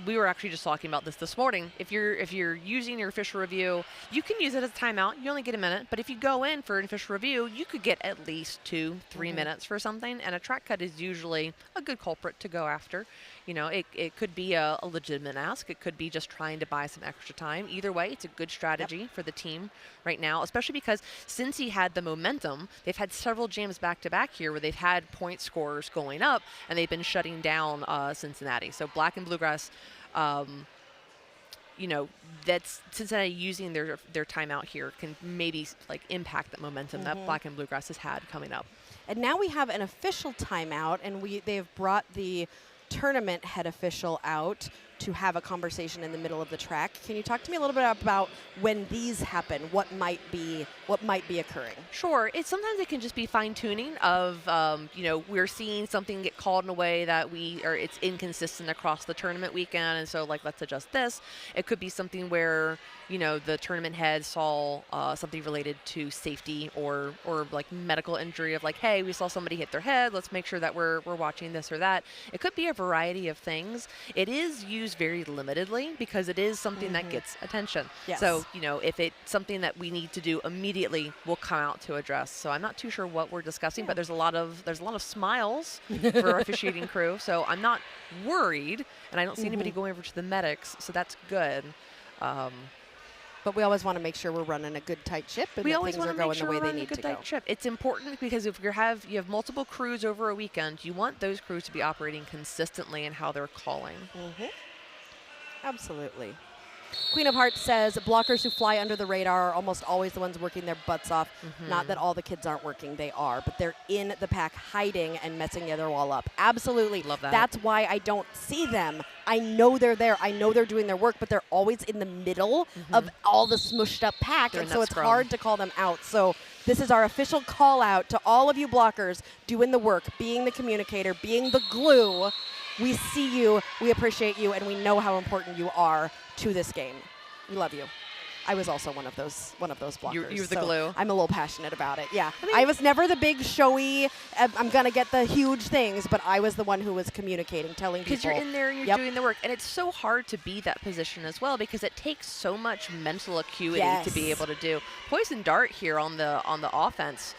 we were actually just talking about this morning. If you're using your official review, you can use it as a timeout. You only get a minute. But if you go in for an official review, you could get at least 2-3 minutes for something. And a track cut is usually a good culprit to go after. You know, it could be a legitimate ask. It could be just trying to buy some extra time. Either way, it's a good strategy for the team right now, especially because since he had the momentum, they've had several jams back-to-back here where they've had point scores going up, and they've been shutting down Cincinnati. So Black and Bluegrass, you know, that's Cincinnati using their timeout here can maybe like impact that momentum that Black and Bluegrass has had coming up. And now we have an official timeout, and they've brought the tournament head official out to have a conversation in the middle of the track. Can you talk to me a little bit about when these happen, what might be occurring? Sure. Sometimes it can just be fine-tuning of, you know, we're seeing something get called in a way that it's inconsistent across the tournament weekend, and so like let's adjust this. It could be something where, you know, the tournament head saw something related to safety or like medical injury of like, hey, we saw somebody hit their head. Let's make sure that we're watching this or that. It could be a variety of things. It is used very limitedly because it is something that gets attention. Yes. So, you know, if it's something that we need to do immediately, we'll come out to address. So I'm not too sure what we're discussing, but there's a lot of smiles for our officiating crew. So I'm not worried, and I don't see anybody going over to the medics, so that's good. But we always want to make sure we're running a good tight ship, and we that always things want are to going make sure the way we're they running need a to good go. tight ship. It's important because if you have multiple crews over a weekend, you want those crews to be operating consistently in how they're calling. Absolutely. Queen of Hearts says blockers who fly under the radar are almost always the ones working their butts off. Not that all the kids aren't working, they are, but they're in the pack hiding and messing the other wall up. Absolutely. Love that. That's why I don't see them. I know they're there. I know they're doing their work, but they're always in the middle of all the smushed up pack, and so it's hard to call them out. So this is our official call out to all of you blockers doing the work, being the communicator, being the glue. We see you, we appreciate you, and we know how important you are to this game. We love you. I was also one of those blockers. You're the so glue. I'm a little passionate about it. Yeah, I mean, I was never the big showy. I'm gonna get the huge things, but I was the one who was communicating, telling people. Because you're in there and you're doing the work, and it's so hard to be that position as well because it takes so much mental acuity to be able to do. Poison dart here on the offense.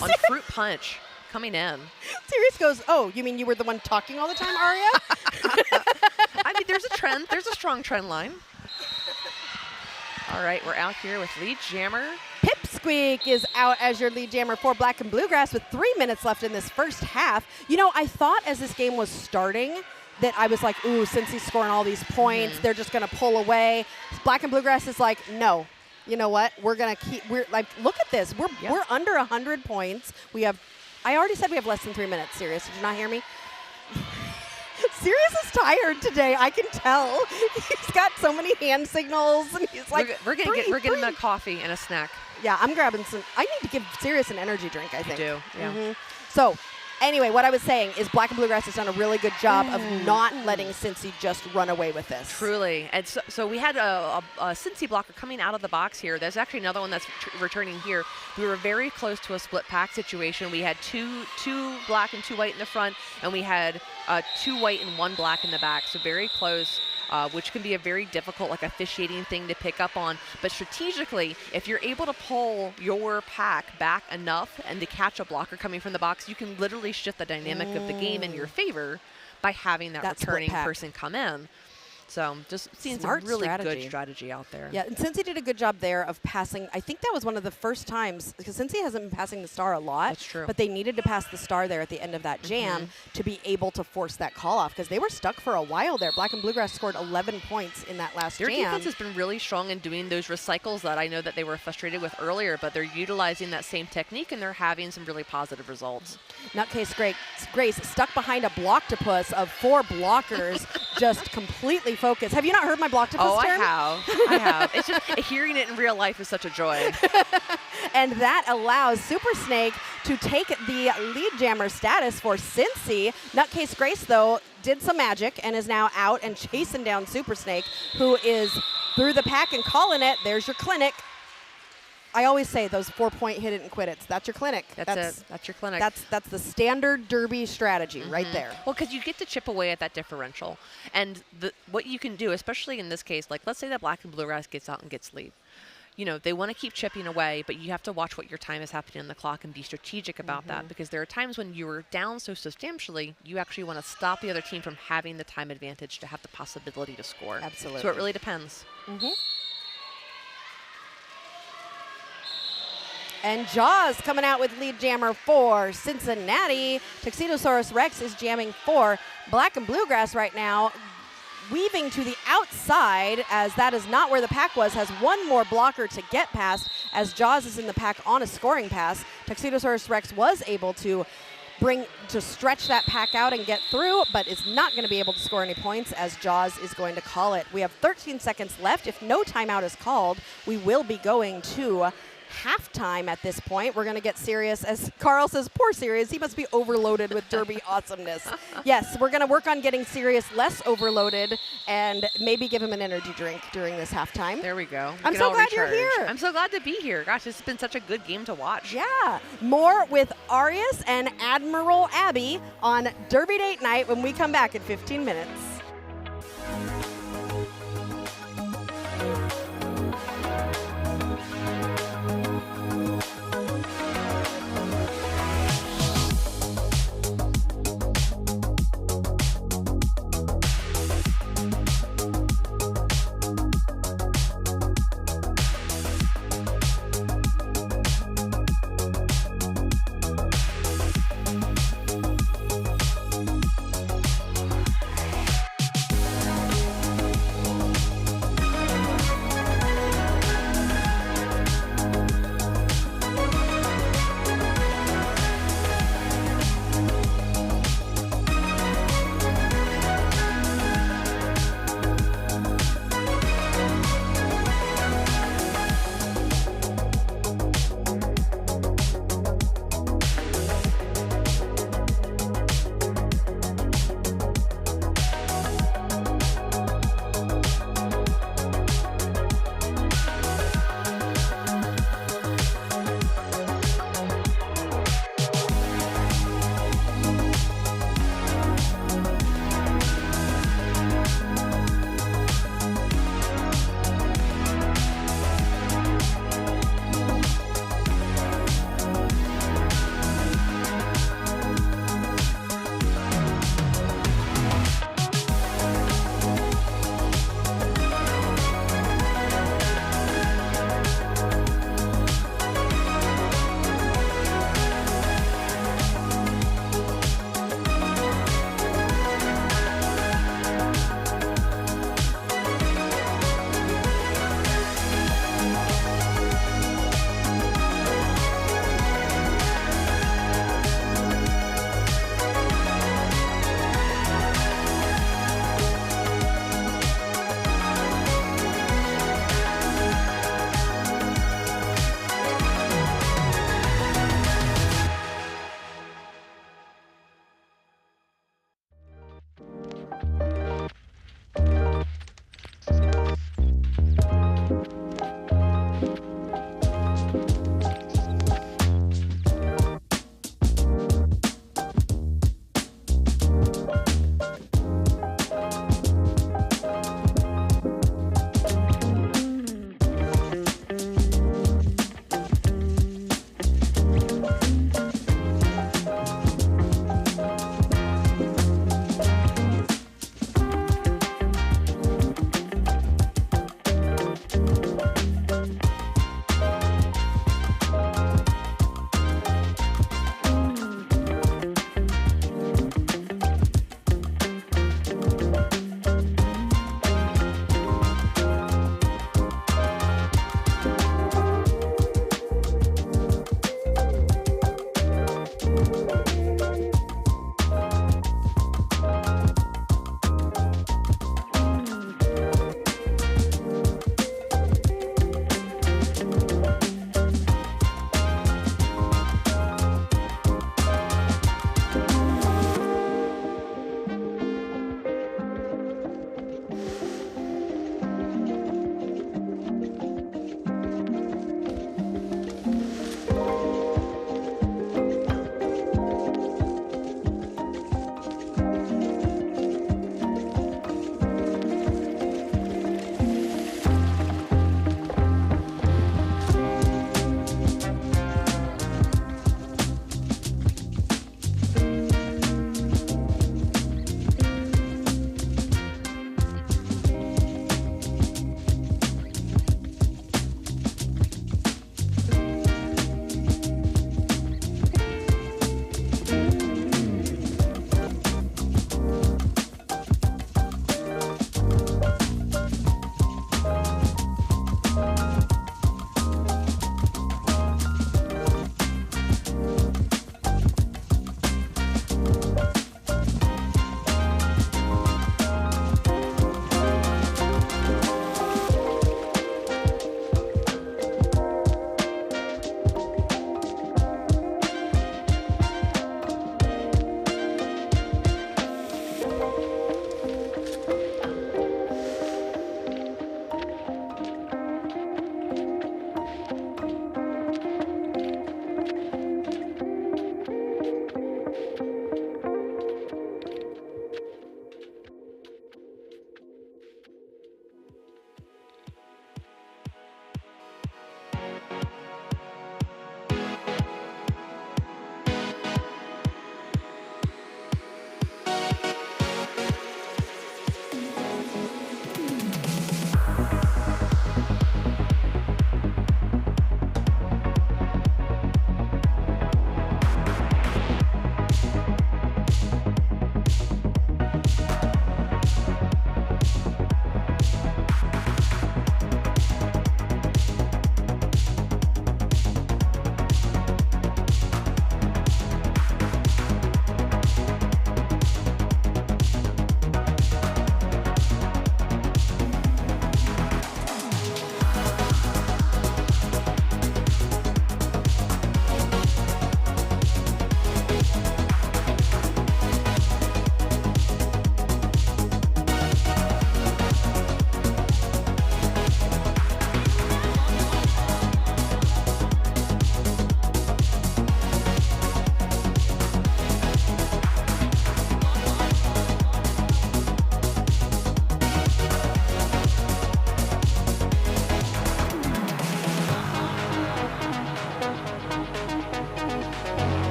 On fruit punch coming in. Sirius goes, "Oh, you mean you were the one talking all the time, Arya?" I mean, there's a trend. There's a strong trend line. All right, we're out here with lead jammer. Pipsqueak is out as your lead jammer for Black and Bluegrass with 3 minutes left in this first half. You know, I thought as this game was starting that I was like, ooh, since he's scoring all these points, they're just going to pull away. Black and Bluegrass is like, no. You know what? We're going to keep, we're like, look at this. We're under 100 points. I already said we have less than 3 minutes, Sirius. Did you not hear me? Sirius is tired today. I can tell. He's got so many hand signals, and he's like, we're getting a coffee and a snack. Yeah, I'm grabbing some. I need to give Sirius an energy drink, I think. You do, yeah. So, anyway, what I was saying is Black and Bluegrass has done a really good job of not letting Cincy just run away with this. Truly. And so we had a Cincy blocker coming out of the box here. There's actually another one that's returning here. We were very close to a split pack situation. We had two black and two white in the front, and we had 2 white and 1 black in the back. So very close. Which can be a very difficult, like, officiating thing to pick up on. But strategically, if you're able to pull your pack back enough and to catch a blocker coming from the box, you can literally shift the dynamic of the game in your favor by having that returning person come in. So just seeing some really good strategy out there. Yeah, and Cincy did a good job there of passing. I think that was one of the first times, because Cincy hasn't been passing the star a lot. That's true. But they needed to pass the star there at the end of that jam to be able to force that call off, because they were stuck for a while there. Black and Bluegrass scored 11 points in that last Their jam. defense has been really strong in doing those recycles that I know that they were frustrated with earlier, but they're utilizing that same technique, and they're having some really positive results. Nutcase Grace stuck behind a Blocktopus of 4 blockers, just completely focused. Have you not heard my Blocktopus term? I have. It's just hearing it in real life is such a joy. And that allows Super Snake to take the lead jammer status for Cincy. Nutcase Grace, though, did some magic and is now out and chasing down Super Snake, who is through the pack and calling it. There's your clinic. I always say those 4-point hit it and quit it. That's your clinic. That's your clinic. That's the standard derby strategy right there. Well, because you get to chip away at that differential. And what you can do, especially in this case, like let's say that Black and Bluegrass gets out and gets lead. You know, they want to keep chipping away, but you have to watch what your time is happening on the clock and be strategic about that, because there are times when you're down so substantially, you actually want to stop the other team from having the time advantage to have the possibility to score. Absolutely. So it really depends. And Jaws coming out with lead jammer for Cincinnati. Tuxedosaurus Rex is jamming for Black and Bluegrass right now. Weaving to the outside, as that is not where the pack was, has 1 more blocker to get past, as Jaws is in the pack on a scoring pass. Tuxedosaurus Rex was able to stretch that pack out and get through, but is not going to be able to score any points, as Jaws is going to call it. We have 13 seconds left. If no timeout is called, we will be going to halftime at this point. We're going to get serious, as Carl says, poor Sirius, he must be overloaded with derby awesomeness. Yes, we're going to work on getting Sirius less overloaded and maybe give him an energy drink during this halftime. There we go. I'm so glad you're here. I'm so glad to be here. Gosh, it's been such a good game to watch. Yeah. More with Arias and Admiral Abby on Derby Date Night when we come back in 15 minutes.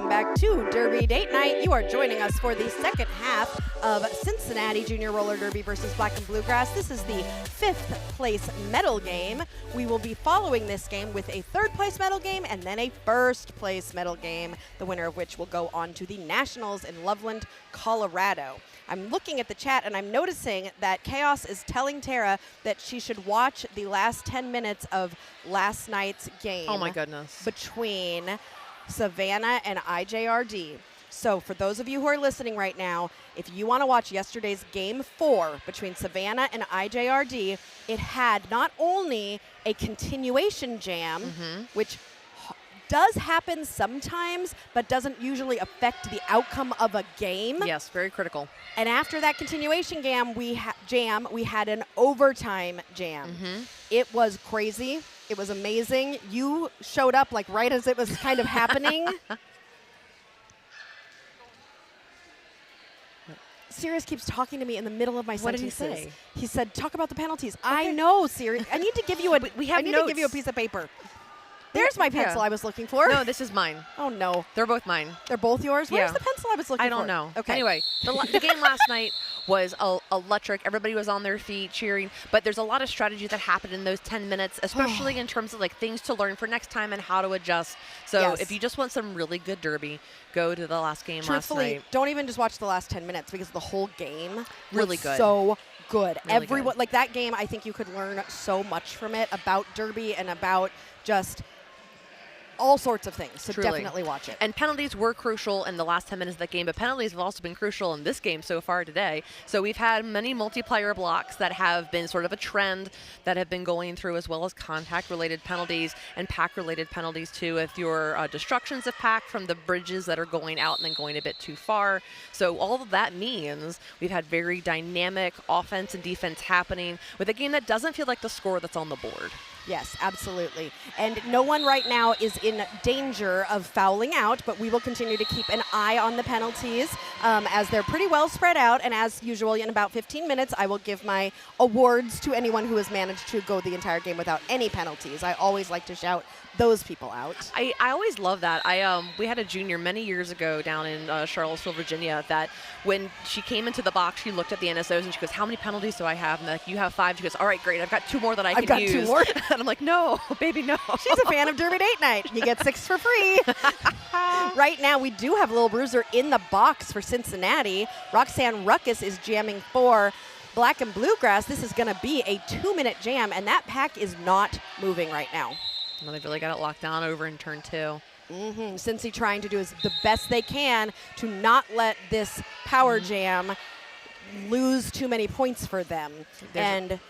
Welcome back to Derby Date Night. You are joining us for the second half of Cincinnati Junior Roller Derby versus Black and Bluegrass. This is the 5th place medal game. We will be following this game with a 3rd place medal game and then a 1st place medal game, the winner of which will go on to the Nationals in Loveland, Colorado. I'm looking at the chat and I'm noticing that Chaos is telling Tara that she should watch the last 10 minutes of last night's game. Oh my goodness. Between Savannah and IJRD. So for those of you who are listening right now, if you want to watch yesterday's Game 4 between Savannah and IJRD, it had not only a continuation jam, which does happen sometimes, but doesn't usually affect the outcome of a game. Yes, very critical. And after that continuation jam, we had an overtime jam. It was crazy. It was amazing. You showed up like right as it was kind of happening. Sirius keeps talking to me in the middle of my sentences. What did he say? He said, "Talk about the penalties." Okay. I know, Sirius. I need to give you a. We have I need notes. to give you a piece of paper. There's my pencil I was looking for. No, this is mine. Oh no. They're both mine. They're both yours? Where's the pencil I was looking for? I don't know. Okay. Anyway, the game last night was electric. Everybody was on their feet cheering. But there's a lot of strategy that happened in those 10 minutes, especially in terms of like things to learn for next time and how to adjust. So if you just want some really good derby, go to the last game last night. Don't even just watch the last 10 minutes because the whole game really was good. So good. Really Everyone good. Like that game, I think you could learn so much from it about derby and about just all sorts of things, so Truly. definitely watch it. And penalties were crucial in the last 10 minutes of that game, but penalties have also been crucial in this game so far today. So we've had many multiplayer blocks that have been sort of a trend that have been going through, as well as contact-related penalties and pack-related penalties too, if your destructions of pack from the bridges that are going out and then going a bit too far. So all of that means we've had very dynamic offense and defense happening with a game that doesn't feel like the score that's on the board. Yes, absolutely. And no one right now is in danger of fouling out, but we will continue to keep an eye on the penalties as they're pretty well spread out. And as usual, in about 15 minutes, I will give my awards to anyone who has managed to go the entire game without any penalties. I always like to shout those people out. I always love that. We had a junior many years ago down in Charlottesville, Virginia, that when she came into the box, she looked at the NSOs and she goes, "How many penalties do I have?" And they're like, "You have 5." She goes, "All right, great. I've got 2 more that I can use." I've got 2 more. And I'm like, "No, baby, no." She's a fan of Derby Date Night. You get 6 for free. Right now, we do have Lil Bruiser in the box for Cincinnati. Roxanne Ruckus is jamming for Black and Bluegrass. This is going to be a 2-minute jam, and that pack is not moving right now. Well, they've really got it locked down over in turn 2. Cincy trying to do the best they can to not let this power jam lose too many points for them. And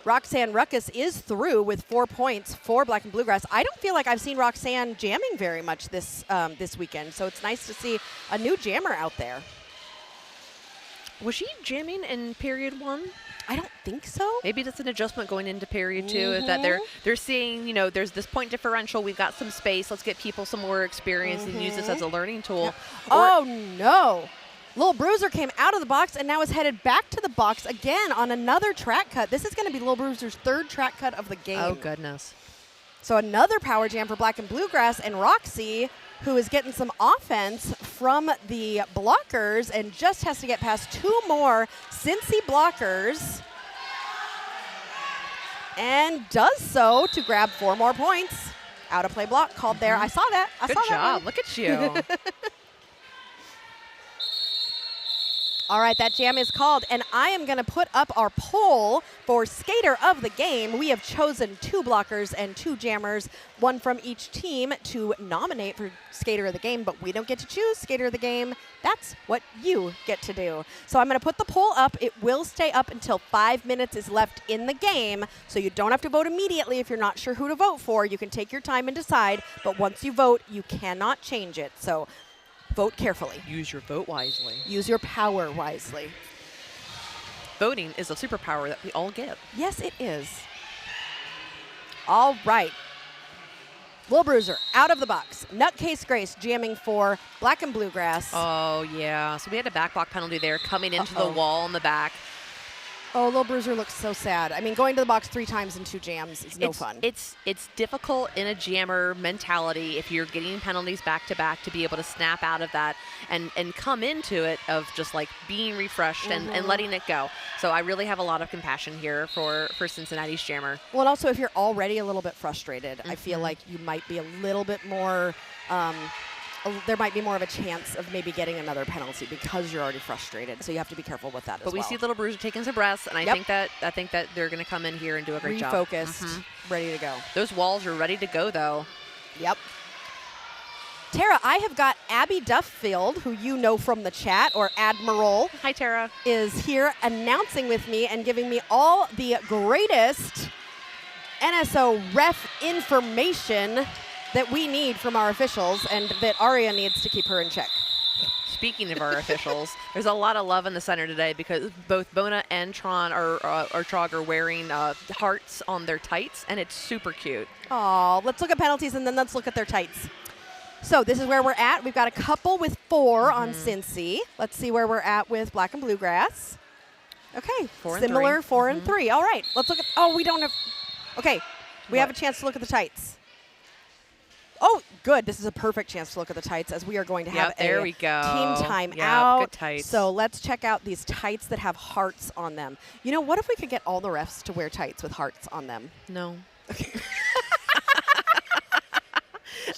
Roxanne Ruckus is through with 4 points for Black and Bluegrass. I don't feel like I've seen Roxanne jamming very much this weekend, so it's nice to see a new jammer out there. Was she jamming in period 1? I don't think so. Maybe that's an adjustment going into period 2, is that they're seeing, there's this point differential. We've got some space. Let's get people some more experience and use this as a learning tool. Oh, no. Lil Bruiser came out of the box and now is headed back to the box again on another track cut. This is going to be Lil Bruiser's 3rd track cut of the game. Oh, goodness. So another power jam for Black and Bluegrass, and Roxy, who is getting some offense from the blockers and just has to get past 2 more Cincy blockers, and does so to grab 4 more points. Out of play block called there. I saw that. Good job. Look at you. All right, that jam is called, and I am going to put up our poll for Skater of the Game. We have chosen 2 blockers and 2 jammers, 1 from each team, to nominate for Skater of the Game, but we don't get to choose Skater of the Game. That's what you get to do. So I'm going to put the poll up. It will stay up until 5 minutes is left in the game, so you don't have to vote immediately if you're not sure who to vote for. You can take your time and decide, but once you vote, you cannot change it. So vote carefully. Use your vote wisely. Use your power wisely. Voting is a superpower that we all get. Yes, it is. All right. Lil Bruiser out of the box. Nutcase Grace jamming for Black and Bluegrass. Oh, yeah. So we had a back block penalty there coming into the wall in the back. Oh, Little Bruiser looks so sad. I mean, going to the box 3 times in 2 jams is no fun. It's difficult in a jammer mentality if you're getting penalties back to back to be able to snap out of that and come into it of just like being refreshed and letting it go. So I really have a lot of compassion here for Cincinnati's jammer. Well, and also if you're already a little bit frustrated, I feel like you might be a little bit more there might be more of a chance of maybe getting another penalty because you're already frustrated. So you have to be careful with that as well. But we see Little Bruiser taking some breaths, and I think that they're going to come in here and do a great job. Refocused, ready to go. Those walls are ready to go, though. Yep. Tara, I have got Abby Duffield, who you know from the chat, or Admiral. Hi, Tara. Is here announcing with me and giving me all the greatest NSO ref information that we need from our officials and that Aria needs to keep her in check. Speaking of our officials, there's a lot of love in the center today because both Bona and Tron Trog are wearing hearts on their tights, and it's super cute. Oh, let's look at penalties and then let's look at their tights. So this is where we're at. We've got a couple with 4 on Cincy. Let's see where we're at with Black and Bluegrass. Okay, 4 and similar 3. 4 and 3. All right, let's look at, oh, we don't have, okay, we have a chance to look at the tights. Oh, good. This is a perfect chance to look at the tights as we are going to have there a we go. team time Yep, out. good tights. So let's check out these tights that have hearts on them. You know, what if we could get all the refs to wear tights with hearts on them? No.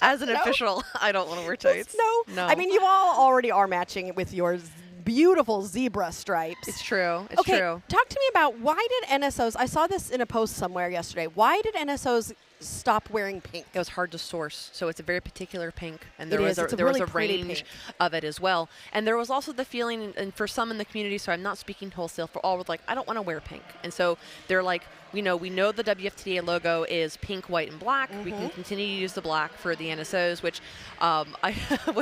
As an official, I don't want to wear tights. No. I mean, you all already are matching it with your beautiful zebra stripes. It's true. It's true. Talk to me about why did NSOs, I saw this in a post somewhere yesterday, why did NSOs stop wearing pink? It was hard to source, so it's a very particular pink, and There there was a range of it as well. And there was also the feeling, and for some in the community, so I'm not speaking wholesale, for all was like, I don't want to wear pink. And so they're like, we know the WFTDA logo is pink, white, and black. We can continue to use the black for the NSOs, which one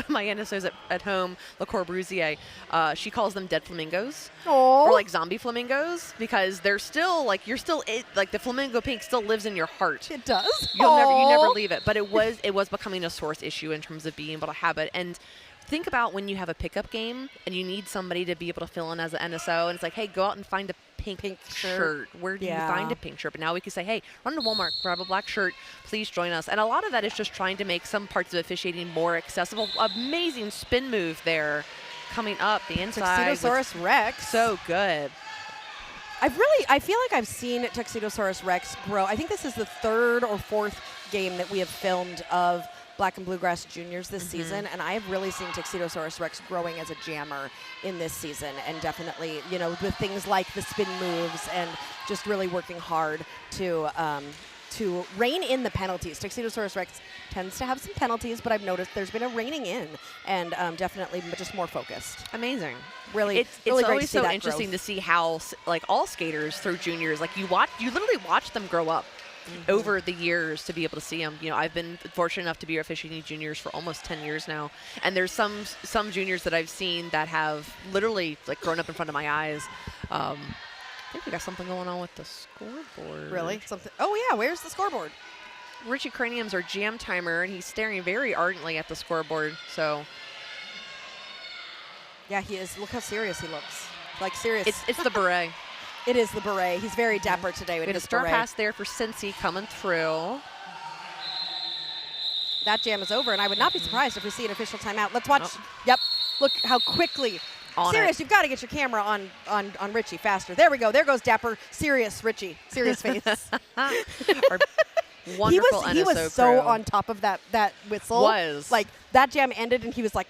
of my NSOs at home, Le Corbusier, she calls them dead flamingos. Aww. Or like zombie flamingos, because they're still like, like the flamingo pink still lives in your heart. It does. You never leave it. But it was becoming a source issue in terms of being able to have it. And think about when you have a pickup game and you need somebody to be able to fill in as an NSO, and it's like, hey, go out and find a pink shirt. Where do you find a pink shirt? But now we can say, hey, run to Walmart, grab a black shirt, please join us. And a lot of that is just trying to make some parts of officiating more accessible. Amazing spin move there coming up the inside. Tuxedosaurus Rex. So good. I feel like I've seen Tuxedosaurus Rex grow. I think this is the 3rd or 4th game that we have filmed of Black and Bluegrass Juniors this season, and I've really seen Tuxedosaurus Rex growing as a jammer in this season, and definitely, you know, with things like the spin moves and just really working hard to rein in the penalties. Tuxedosaurus Rex tends to have some penalties, but I've noticed there's been a reining in, and definitely just more focused. Amazing. Really, it's really great always to see so that interesting growth. to see how like all skaters through juniors, like you literally watch them grow up over the years to be able to see them. You know, I've been fortunate enough to be officiating juniors for almost 10 years now, and there's some juniors that I've seen that have literally like grown up in front of my eyes. I think we got something going on with the scoreboard. Really? Something? Oh yeah, where's the scoreboard? Richie Cranium's our jam timer, and he's staring very ardently at the scoreboard. So yeah, he is. Look how serious he looks. Like serious. It's the beret. It is the beret. He's very dapper today with We had a his star beret. pass there for Cincy coming through. That jam is over, and I would not be surprised if we see an official timeout. Let's watch. Nope. Yep. Look how quickly. Serious, you've got to get your camera on Richie faster. There we go. There goes dapper. Serious Richie. Serious face. Our wonderful NSO he was crew. so on top of that whistle. Was. Like, that jam ended, and he was like,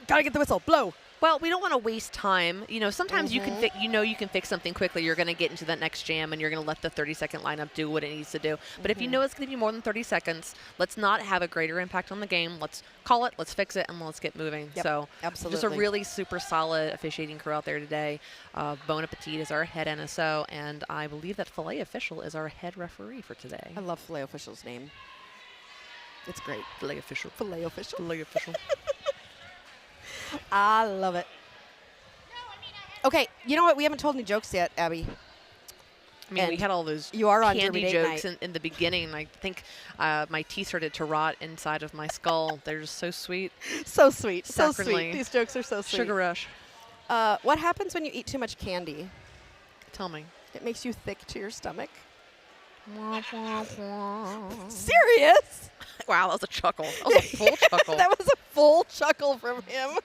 gotta get the whistle. Blow. Well, we don't want to waste time. You know, sometimes you can you can fix something quickly. You're going to get into that next jam, and you're going to let the 30-second lineup do what it needs to do. But if you know it's going to be more than 30 seconds, let's not have a greater impact on the game. Let's call it, let's fix it, and let's get moving. Yep, so absolutely. just a really super solid officiating crew out there today. Bon Appetit is our head NSO, and I believe that Filet Official is our head referee for today. I love Filet Official's name. It's great. Filet Official. Filet Official. Filet Official. I love it. Okay, you know what? We haven't told any jokes yet, Abby. I mean, And we had all those you are on candy Derby Date jokes Night. in the beginning. I think my teeth started to rot inside of my skull. They're just so sweet. So sweet. So Saccharinely. sweet. These jokes are so sweet. Sugar rush. What happens when you eat too much candy? Tell me. It makes you thick to your stomach. Wah, wah, wah. Serious? Wow, that was a chuckle. That was a full chuckle. That was a full chuckle from him.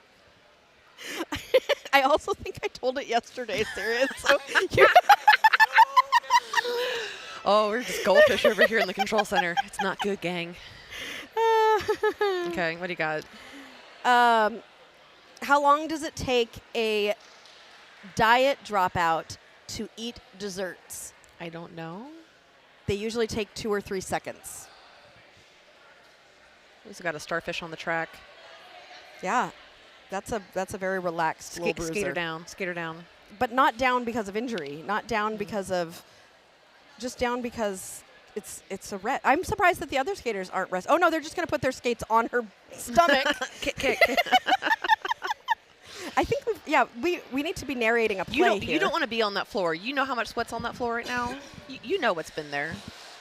I also think I told it yesterday, Sirius. So Oh, we're just goldfish over here in the control center. It's not good, gang. Okay, what do you got? How long does it take a diet dropout to eat desserts? I don't know. They usually take 2 or 3 seconds. Who's got a starfish on the track? Yeah, that's a very relaxed little bruiser. Skater down, skater down. But not down because of injury. Not down because of, just down because it's a rest. I'm surprised that the other skaters aren't rest. Oh no, they're just gonna put their skates on her stomach. Kick. I think we need to be narrating a play here. You don't want to be on that floor. You know how much sweat's on that floor right now. You know what's been there.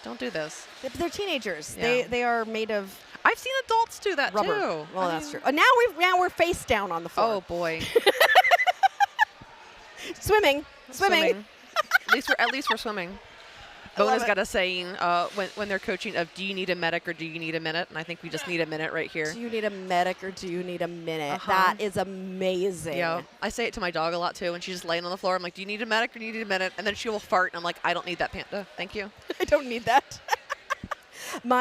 Don't do this. They're teenagers. Yeah. They are made of I've seen adults do that rubber. too. Well, that's true. Now we're face down on the floor. Oh boy. Swimming. At least we're swimming. Bona's got a saying when they're coaching of, do you need a medic or do you need a minute? And I think we just need a minute right here. Do you need a medic or do you need a minute? That is amazing. Yeah, I say it to my dog a lot too. When she's just laying on the floor, I'm like, do you need a medic or do you need a minute? And then she will fart, and I'm like, I don't need that, Panda. Thank you. I don't need that. We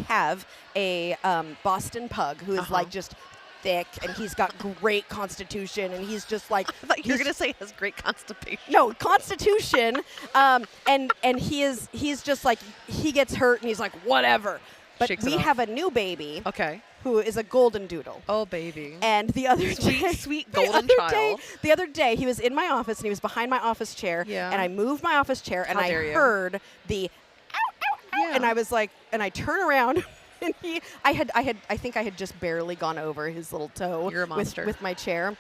have a Boston pug who is like just thick, and he's got great constitution, and he's just like. I thought you were gonna say he has great constipation. No, constitution, and he's just like, he gets hurt and he's like, whatever. But Shakes we it off. have a new baby. Okay. Who is a golden doodle. Oh baby. And the other day, sweet golden child. The other day, he was in my office and he was behind my office chair. Yeah. And I moved my office chair and I heard the ow, ow, ow. Yeah. And I was like, and I turn around. And I think I had just barely gone over his little toe. You're a monster. With my chair.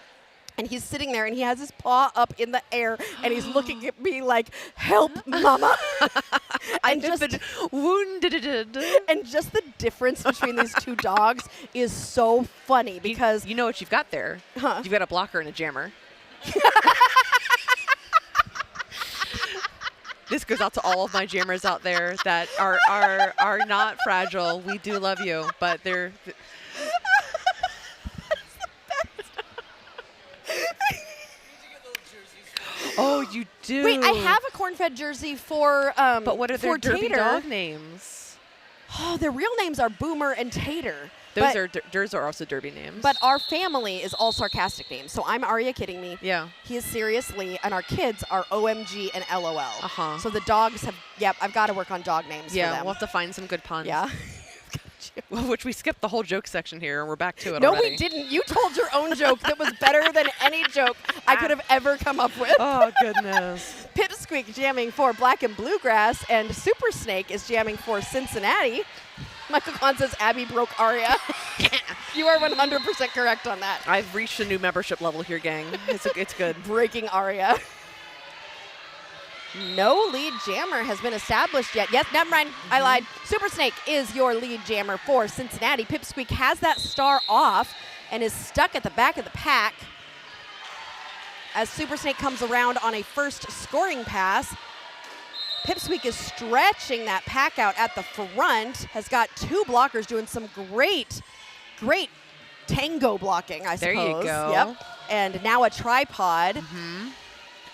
And he's sitting there, and he has his paw up in the air, and he's looking at me like, help, mama. I've been wounded. And just the difference between these two dogs is so funny because... You know what you've got there? Huh? You've got a blocker and a jammer. This goes out to all of my jammers out there that are not fragile. We do love you, but they're... Oh, you do. Wait, I have a corn-fed jersey for But what are their derby Tater. dog names? Oh, their real names are Boomer and Tater. Those are also derby names. But our family is all sarcastic names. So I'm Are you kidding me? Yeah. He is seriously, and our kids are OMG and LOL. Uh-huh. So the dogs have, I've got to work on dog names for them. We'll have to find some good puns. Yeah. Well, which we skipped the whole joke section here, and we're back to it No, already. we didn't. You told your own joke that was better than any joke I could have ever come up with. Oh, goodness. Pipsqueak jamming for Black and Bluegrass, and Super Snake is jamming for Cincinnati. Michael Kahn says Abby broke Aria. You are 100% correct on that. I've reached a new membership level here, gang. It's good. Breaking Aria. No lead jammer has been established yet. Yes, never mind. I lied. Super Snake is your lead jammer for Cincinnati. Pipsqueak has that star off and is stuck at the back of the pack. As Super Snake comes around on a first scoring pass, Pipsqueak is stretching that pack out at the front, has got two blockers doing some great tango blocking, I suppose. There you go. Yep. And now a tripod.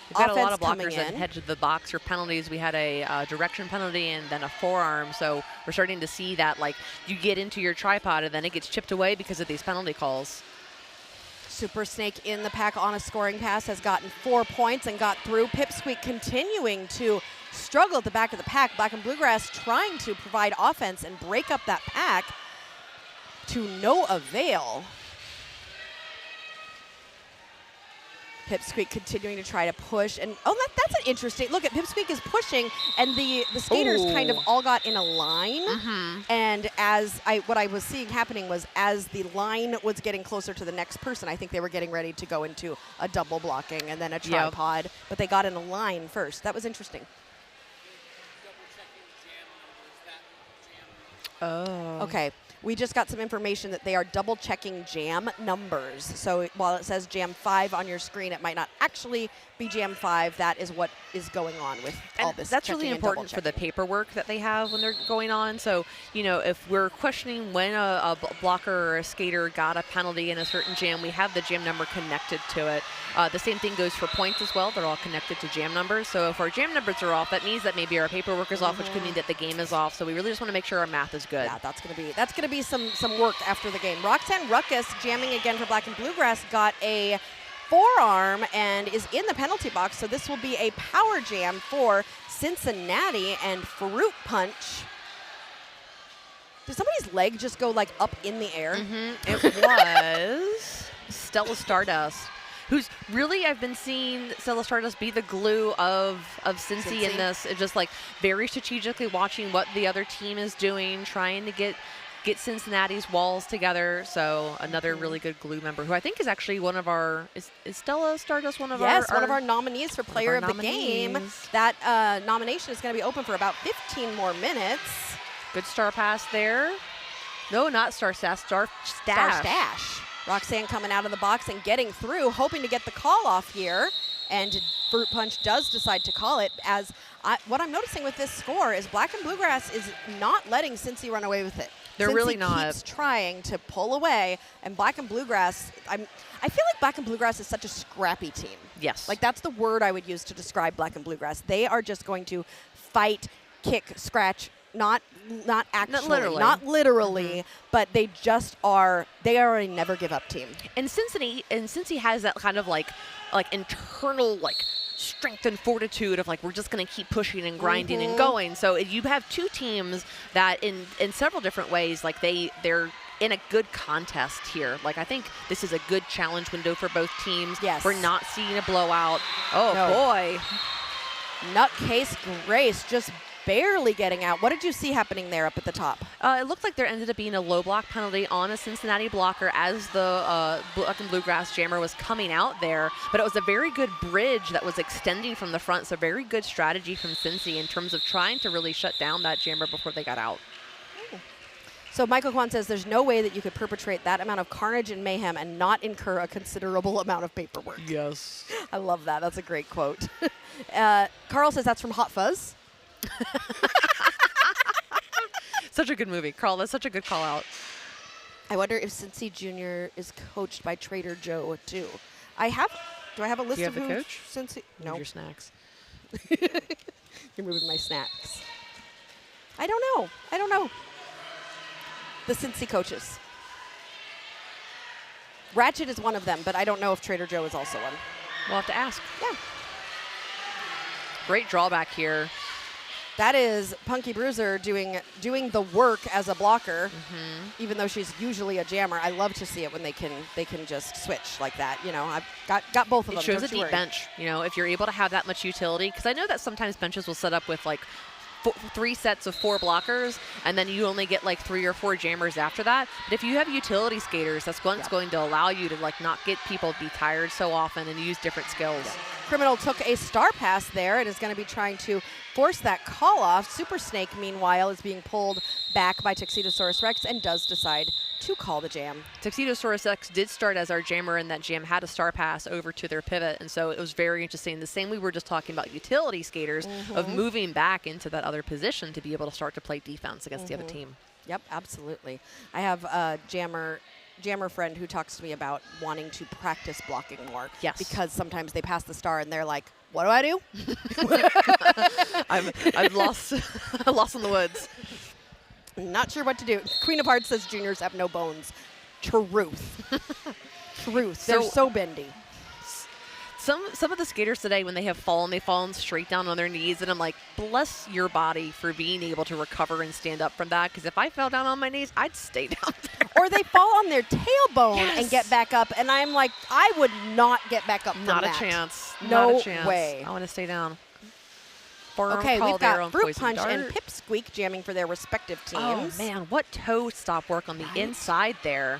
We've got a lot of Offense blockers coming that in. head to the box for penalties. We had a direction penalty and then a forearm. So we're starting to see that, like, you get into your tripod and then it gets chipped away because of these penalty calls. Super Snake in the pack on a scoring pass has gotten 4 points and got through. Pipsqueak continuing to struggle at the back of the pack. Black and Bluegrass trying to provide offense and break up that pack to no avail. Pipsqueak continuing to try to push, and that's an interesting look. At Pipsqueak is pushing, and the skaters kind of all got in a line. And what I was seeing happening was as the line was getting closer to the next person, I think they were getting ready to go into a double blocking and then a tripod, but they got in a line first. That was interesting. Oh. Okay. we just got some information that they are double checking jam numbers. So while it says jam 5 on your screen, it might not actually be jam 5. That is what is going on with all this. That's really important for the paperwork that they have when they're going on. So, you know, if we're questioning when a blocker or a skater got a penalty in a certain jam, we have the jam number connected to it. The same thing goes for points as well. They're all connected to jam numbers. So if our jam numbers are off, that means that maybe our paperwork is off, which could mean that the game is off. So we really just want to make sure our math is good. Yeah, that's gonna be some work after the game. Roxanne Ruckus, jamming again for Black and Bluegrass, got a forearm and is in the penalty box. So this will be a power jam for Cincinnati, and Fruit Punch. Did somebody's leg just go like up in the air? It was Stella Stardust, who's really, I've been seeing Stella Stardust be the glue of Cincy in this. It's just like very strategically watching what the other team is doing, trying to get Cincinnati's walls together. So another really good glue member, who I think is actually one of our, is Stella Stardust one of our? Yes, one of our nominees for player of the game. That nomination is going to be open for about 15 more minutes. Good star pass there. No, not star stash, star stash. Star stash. Roxanne coming out of the box and getting through, hoping to get the call off here. And Fruit Punch does decide to call it. What I'm noticing with this score is Black and Bluegrass is not letting Cincy run away with it. They're Cincy really not. Keeps trying to pull away, and Black and Bluegrass, I feel like Black and Bluegrass is such a scrappy team. Yes. Like, that's the word I would use to describe Black and Bluegrass. They are just going to fight, kick, scratch, not actually, not literally, but they just are. They are a never give up team. And Cincy has that kind of like internal strength and fortitude of we're just going to keep pushing and grinding and going. So you have two teams that in several different ways they're in a good contest here. I think this is a good challenge window for both teams. Yes. We're not seeing a blowout. Oh no. Boy. Nutcase Grace just barely getting out. What did you see happening there up at the top? It looked like there ended up being a low block penalty on a Cincinnati blocker as the Black and Bluegrass jammer was coming out there. But it was a very good bridge that was extending from the front. So very good strategy from Cincy in terms of trying to really shut down that jammer before they got out. So Michael Kwan says there's no way that you could perpetrate that amount of carnage and mayhem and not incur a considerable amount of paperwork. Yes. I love that. That's a great quote. Carl says that's from Hot Fuzz. Such a good movie. Carl, that's such a good call out. I wonder if Cincy Jr. is coached by Trader Joe too. Do I have a list of the who coach? Cincy? No. Your snacks. You're moving my snacks. I don't know. The Cincy coaches. Ratchet is one of them, but I don't know if Trader Joe is also one. We'll have to ask. Yeah. Great drawback here. That is Punky Bruiser doing the work as a blocker, even though she's usually a jammer. I love to see it when they can just switch like that. You know, I've got both of them. It shows a deep bench. You know, if you're able to have that much utility, because I know that sometimes benches will set up with 3 sets of 4 blockers, and then you only get 3 or 4 jammers after that. But if you have utility skaters, that's what's going to allow you to not get people to be tired so often and use different skills. Yeah. Criminal took a star pass there and is going to be trying to force that call off. Super Snake, meanwhile, is being pulled back by Tuxedosaurus Rex and does decide to call the jam. Tuxedosaurus Rex did start as our jammer, and that jam had a star pass over to their pivot, and so it was very interesting. The same we were just talking about utility skaters of moving back into that other position to be able to start to play defense against the other team. Yep, absolutely. I have a jammer friend who talks to me about wanting to practice blocking more. Yes. Because sometimes they pass the star and they're like, what do I do? I'm lost in the woods. Not sure what to do. Queen of Hearts says juniors have no bones. Truth. Truth. They're so bendy. Some of the skaters today, when they have fallen, they've fallen straight down on their knees, and I'm like, bless your body for being able to recover and stand up from that, because if I fell down on my knees, I'd stay down there. Or they fall on their tailbone and get back up, and I'm like, I would not get back up from that. Not a chance. No Not a chance. way. I want to stay down. Okay, we've got Fruit Punch and Pipsqueak jamming for their respective teams. Oh, man, what toe stop work on the inside there.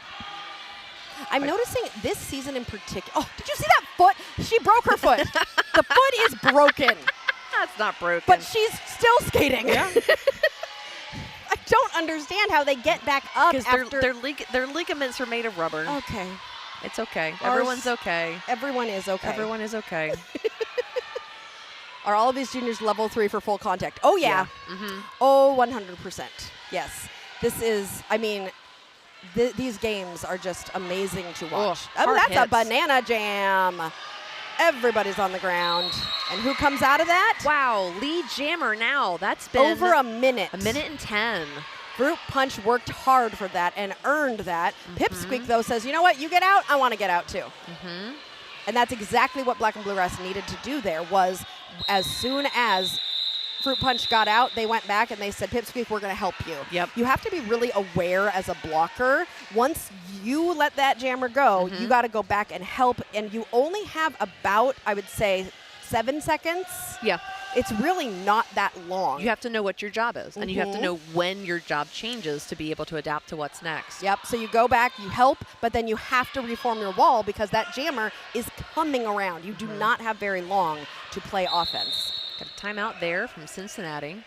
I'm noticing this season in particular. Oh, did you see that foot? She broke her foot. The foot is broken. That's not broken. But she's still skating. Yeah. don't understand how they get back up after. Their ligaments are made of rubber. Okay. It's okay. Ours- Everyone's okay. Everyone is okay. Everyone is okay. Are all of these juniors level 3 for full contact? Oh, yeah. Mm-hmm. Oh, 100%. Yes. This is, I mean, these games are just amazing to watch. Hard that's hits. a banana jam. Everybody's on the ground. And who comes out of that? Wow, lead jammer now. That's been Over a minute. A minute and 10. Fruit Punch worked hard for that and earned that. Pipsqueak, though, says, you know what? You get out, I want to get out, too. And that's exactly what Black and Blue Rest needed to do there was as soon as Fruit Punch got out, they went back and they said, Pipsqueak, we're going to help you. Yep. You have to be really aware as a blocker. Once you let that jammer go, you got to go back and help. And you only have about, I would say, 7 seconds. Yeah. It's really not that long. You have to know what your job is, and you have to know when your job changes to be able to adapt to what's next. Yep, so you go back, you help, but then you have to reform your wall because that jammer is coming around. You do not have very long to play offense. Got a timeout there from Cincinnati.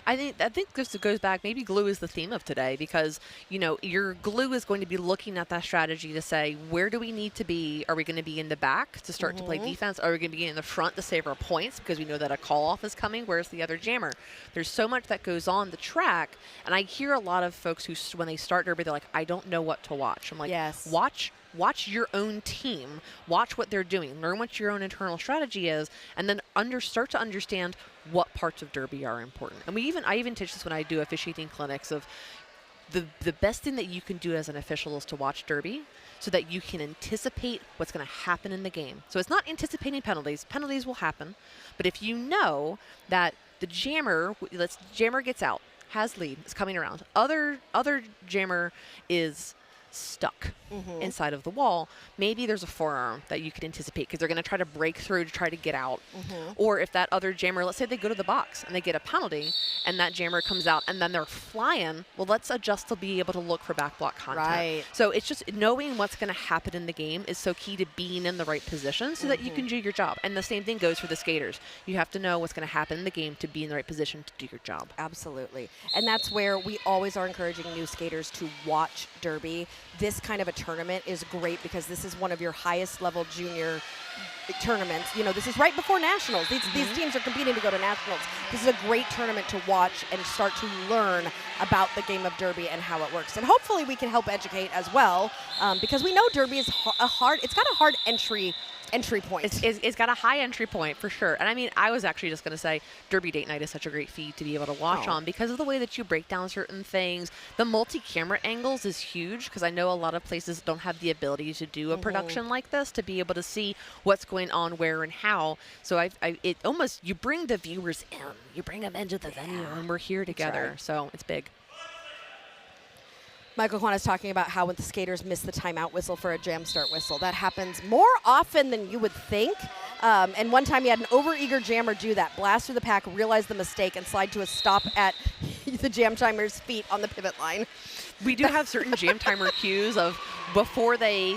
I think this goes back, maybe glue is the theme of today because, you know, your glue is going to be looking at that strategy to say, where do we need to be? Are we going to be in the back to start to play defense? Are we going to be in the front to save our points because we know that a call-off is coming? Where's the other jammer? There's so much that goes on the track, and I hear a lot of folks who, when they start Derby, they're like, I don't know what to watch. I'm like, yes. Watch your own team. Watch what they're doing. Learn what your own internal strategy is, and then start to understand what parts of Derby are important. And I even teach this when I do officiating clinics of the best thing that you can do as an official is to watch Derby so that you can anticipate what's going to happen in the game. So it's not anticipating penalties. Penalties will happen. But if you know that the jammer gets out, has lead, is coming around, other jammer is stuck inside of the wall, maybe there's a forearm that you could anticipate because they're going to try to break through to try to get out. Or if that other jammer, let's say they go to the box and they get a penalty and that jammer comes out and then they're flying, well, let's adjust to be able to look for back block content. Right. So it's just knowing what's going to happen in the game is so key to being in the right position so that you can do your job. And the same thing goes for the skaters. You have to know what's going to happen in the game to be in the right position to do your job. Absolutely. And that's where we always are encouraging new skaters to watch Derby. This kind of a tournament is great because this is one of your highest level junior tournaments. You know, this is right before nationals. These teams are competing to go to nationals. This is a great tournament to watch and start to learn about the game of Derby and how it works. And hopefully we can help educate as well because we know Derby is it's got a hard entry point. It's got a high entry point for sure. And I mean, I was actually just going to say Derby Date Night is such a great feed to be able to watch on because of the way that you break down certain things. The multi-camera angles is huge because I know a lot of places don't have the ability to do a production like this to be able to see what's going on where and how. So it almost, you bring the viewers in. You bring them into the venue and we're here together. Right. So it's big. Michael Kwan is talking about how when the skaters miss the timeout whistle for a jam start whistle, that happens more often than you would think. And one time he had an overeager jammer do that, blast through the pack, realize the mistake, and slide to a stop at the jam timer's feet on the pivot line. We do have certain jam timer cues of before they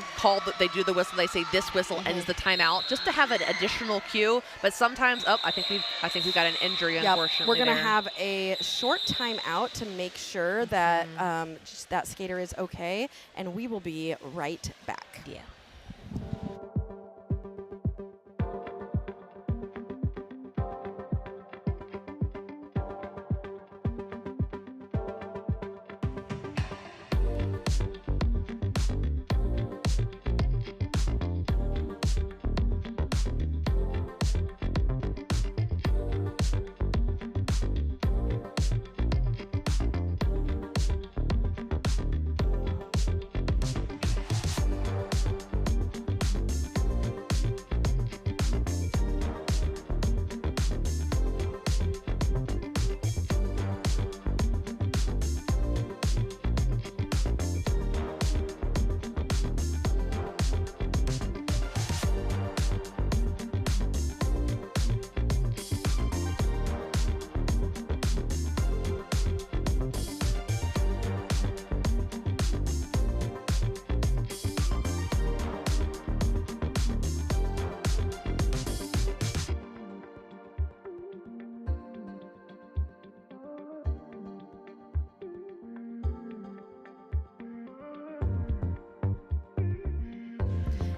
they do the whistle, they say this whistle ends the timeout, just to have an additional cue. But sometimes, I think we've got an injury, unfortunately. We're going to have a short timeout to make sure that just that skater is okay, and we will be right back. Yeah.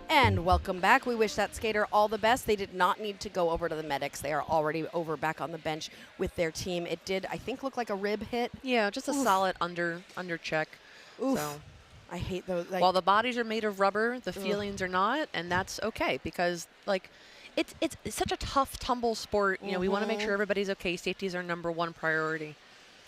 And welcome back. We wish that skater all the best. They did not need to go over to the medics. They are already over back on the bench with their team. It did, I think, look like a rib hit. Yeah, just a solid under check. Oof. So. I hate those. While the bodies are made of rubber, the feelings are not, and that's okay because, like, it's such a tough tumble sport. You know, we want to make sure everybody's okay. Safety is our #1 priority.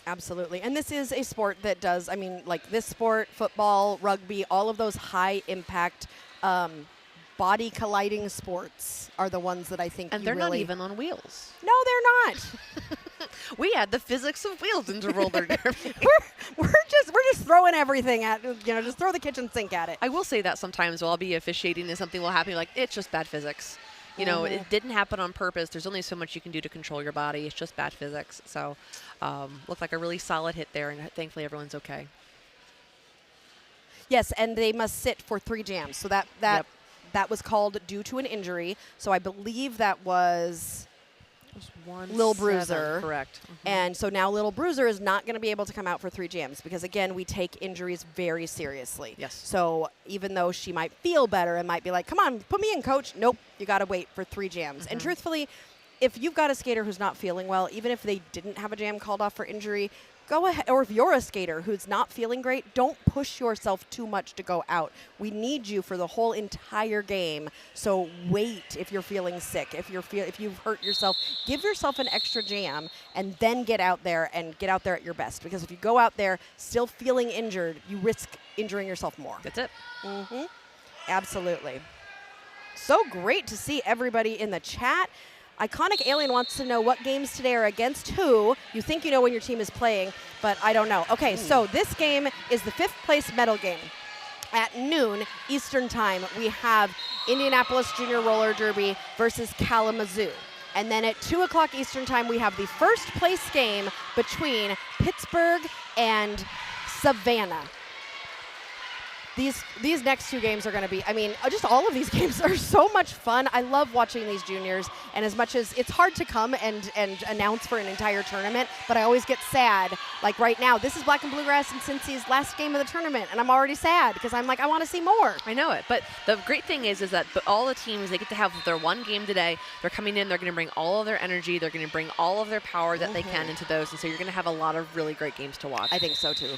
Absolutely. And this is a sport that does, I mean, like this sport, football, rugby, all of those high impact body colliding sports are the ones that I think and they're not even on wheels. No, they're not. We add the physics of wheels into roller derby. we're just throwing everything at, just throw the kitchen sink at it. I will say that sometimes while I'll be officiating and something will happen, like, it's just bad physics. You know, it didn't happen on purpose. There's only so much you can do to control your body. It's just bad physics. So looked like a really solid hit there, and thankfully everyone's okay. Yes, and they must sit for 3 jams. So that was called due to an injury. So I believe that was Lil Bruiser. Correct. And so now Little Bruiser is not going to be able to come out for 3 jams because, again, we take injuries very seriously. Yes. So even though she might feel better and might be like, come on, put me in, coach. Nope, you got to wait for 3 jams. And truthfully, if you've got a skater who's not feeling well, even if they didn't have a jam called off for injury, go ahead. Or if you're a skater who's not feeling great, don't push yourself too much to go out. We need you for the whole entire game. So wait if you're feeling sick. If you've hurt yourself, give yourself an extra jam and then get out there and get out there at your best. Because if you go out there still feeling injured, you risk injuring yourself more. That's it. Absolutely. So great to see everybody in the chat. Iconic Alien wants to know what games today are against who. You think you know when your team is playing, but I don't know. Okay, so this game is the 5th place medal game. At noon Eastern time, we have Indianapolis Junior Roller Derby versus Kalamazoo. And then at 2 o'clock Eastern time, we have the 1st place game between Pittsburgh and Savannah. These next 2 games are going to be, I mean, just all of these games are so much fun. I love watching these juniors, and as much as it's hard to come and announce for an entire tournament, but I always get sad. Like right now, this is Black and Bluegrass and Cincy's last game of the tournament, and I'm already sad because I'm like, I want to see more. I know it, but the great thing is that all the teams, they get to have their 1 game today. They're coming in, they're going to bring all of their energy, they're going to bring all of their power that they can into those, and so you're going to have a lot of really great games to watch. I think so too.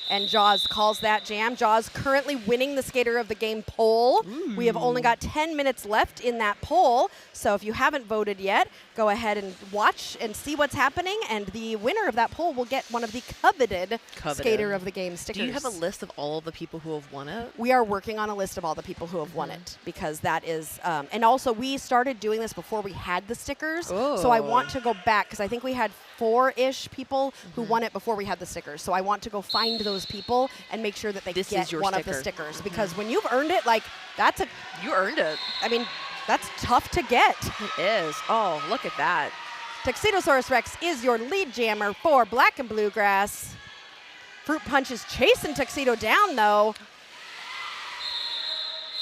And Jaws calls that jam. Jaws currently winning the Skater of the Game poll. We have only got 10 minutes left in that poll. So if you haven't voted yet, go ahead and watch and see what's happening. And the winner of that poll will get one of the coveted Skater of the Game stickers. Do you have a list of all of the people who have won it? We are working on a list of all the people who have won it because that is, and also we started doing this before we had the stickers. So I want to go back because I think we had 4-ish people who won it before we had the stickers. So I want to go find those people and make sure that they get one of the stickers because when you've earned it, like you earned it. I mean, that's tough to get. It is. Oh, look at that. Tuxedosaurus Rex is your lead jammer for Black and Bluegrass. Fruit Punch is chasing Tuxedo down though.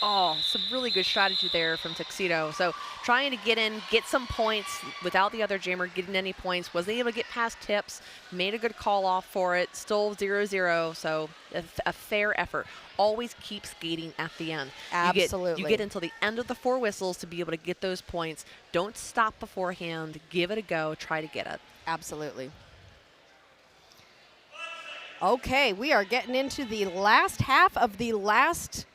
Oh, some really good strategy there from Tuxedo. So trying to get in, get some points without the other jammer getting any points. Wasn't able to get past tips. Made a good call off for it. Still 0-0. So a fair effort. Always keep skating at the end. Absolutely. You get until the end of the 4 whistles to be able to get those points. Don't stop beforehand. Give it a go. Try to get it. Absolutely. Okay, we are getting into the last half of the last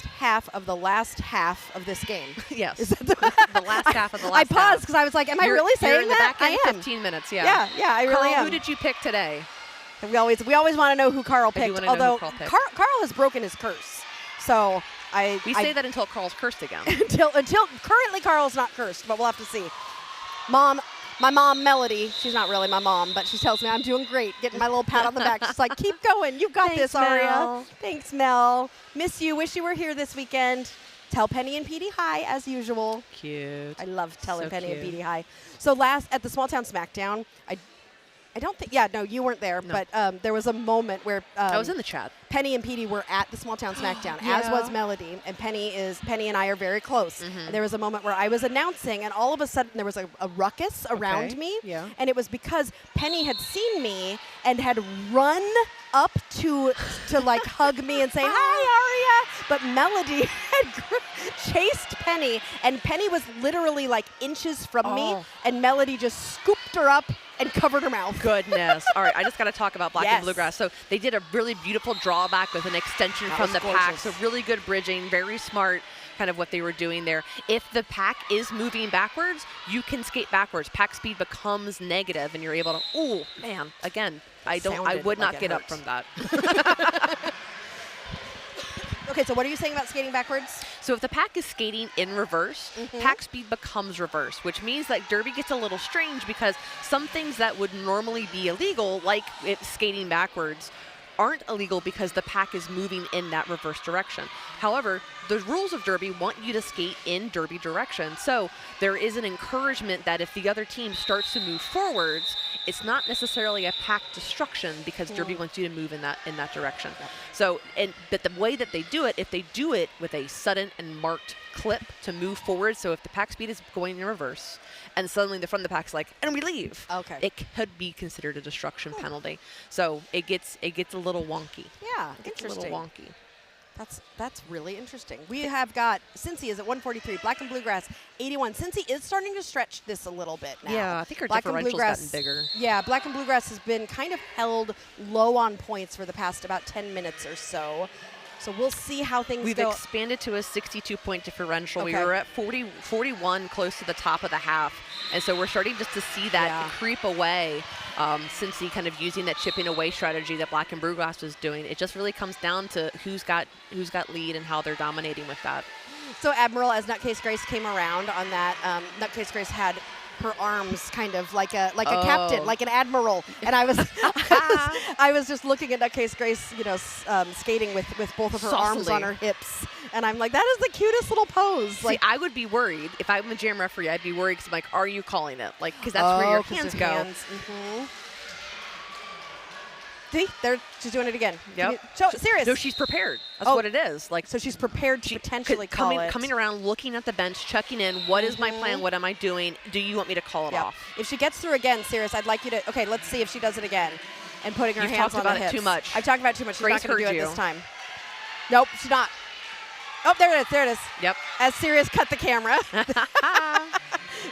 half of this game. Yes. Is that the last half of the last I paused because I was like, am I really saying that? I am. 15 minutes, yeah. Yeah, I really am. Who did you pick today? We always want to know who Carl picked. Although Carl has broken his curse. So we say that until Carl's cursed again. until currently Carl's not cursed, but we'll have to see. My mom, Melody, she's not really my mom, but she tells me I'm doing great, getting my little pat on the back. She's like, keep going. You got this, Aria. Mel. Thanks, Mel. Miss you. Wish you were here this weekend. Tell Penny and Petey hi, as usual. Cute. I love telling So Penny cute. and Petey hi. So at the Small Town Smackdown, I don't think, no, you weren't there, No. but there was a moment where I was in the chat. Penny and Petey were at the Small Town Smackdown, as was Melody, and Penny and I are very close. And there was a moment where I was announcing, and all of a sudden there was a ruckus around me, and it was because Penny had seen me and had run up to like hug me and say, hi, Aria, but Melody had chased Penny, and Penny was literally like inches from me, and Melody just scooped her up and covered her mouth. Goodness. All right, I just got to talk about Black Yes. and Bluegrass. So they did a really beautiful drawback with an extension That from was the pack. gorgeous. So really good bridging, very smart kind of what they were doing there. If the pack is moving backwards, you can skate backwards. Pack speed becomes negative, and you're able to, oh, man, again, I would not get up from that. Okay, so what are you saying about skating backwards? So if the pack is skating in reverse, pack speed becomes reverse, which means that Derby gets a little strange because some things that would normally be illegal, like skating backwards, aren't illegal because the pack is moving in that reverse direction. However, the rules of Derby want you to skate in Derby direction. So there is an encouragement that if the other team starts to move forwards, it's not necessarily a pack destruction because Derby wants you to move in that direction. Yep. So, but the way that they do it, if they do it with a sudden and marked clip to move forward, so if the pack speed is going in reverse, and suddenly the front of the pack's like, and we leave. Okay. It could be considered a destruction penalty. So it gets a little wonky. Yeah, It gets a interesting. little wonky. That's really interesting. We have got Cincy is at 143, Black and Bluegrass 81. Cincy is starting to stretch this a little bit now. Yeah, I think our Black and differential's Bluegrass, gotten bigger. Yeah, Black and Bluegrass has been kind of held low on points for the past about 10 minutes or so. So we'll see how things We've go. expanded to a 62-point differential. Okay. We were at 41 close to the top of the half. And so we're starting just to see that creep away since he kind of using that chipping away strategy that Black and Bluegrass was doing. It just really comes down to who's got lead and how they're dominating with that. So Admiral, as Nutcase Grace came around on that, Nutcase Grace had her arms kind of like a captain, like an admiral, and I was I was just looking at Nutcase Grace, skating with both of her arms on her hips, and I'm like, that is the cutest little pose. See, I would be worried if I'm a jam referee. I'd be worried because I'm like, are you calling it? Like, because that's where your hands go. See, she's doing it again. Yep. Serious. No, she's prepared. That's what it is. Like, so she's prepared to potentially call it. Coming around, looking at the bench, checking in. What is my plan? What am I doing? Do you want me to call it off? If she gets through again, Sirius, I'd like you to. Okay, let's see if she does it again. And putting her hands on the hips. You've talked about it too much. I've talked about it too much. She's Grace not going to do heard it you. this time. Nope, she's not. Oh, there it is. There it is. Yep. As Sirius cut the camera.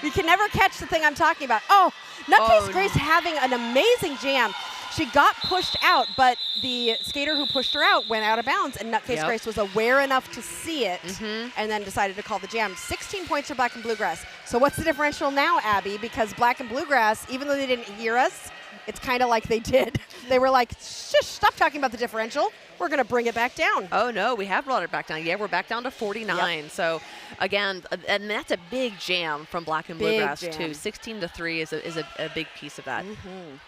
You can never catch the thing I'm talking about. Oh, Nutcase Grace having an amazing jam. She got pushed out, but the skater who pushed her out went out of bounds, and Nutcase Grace was aware enough to see it and then decided to call the jam. 16 points for Black and Bluegrass. So what's the differential now, Abby? Because Black and Bluegrass, even though they didn't hear us, it's kind of like they did. They were like, shush, stop talking about the differential. We're going to bring it back down. Oh, no, we have brought it back down. Yeah, we're back down to 49. Yep. So, again, and that's a big jam from Black and Bluegrass, too. 16-3 is a big piece of that.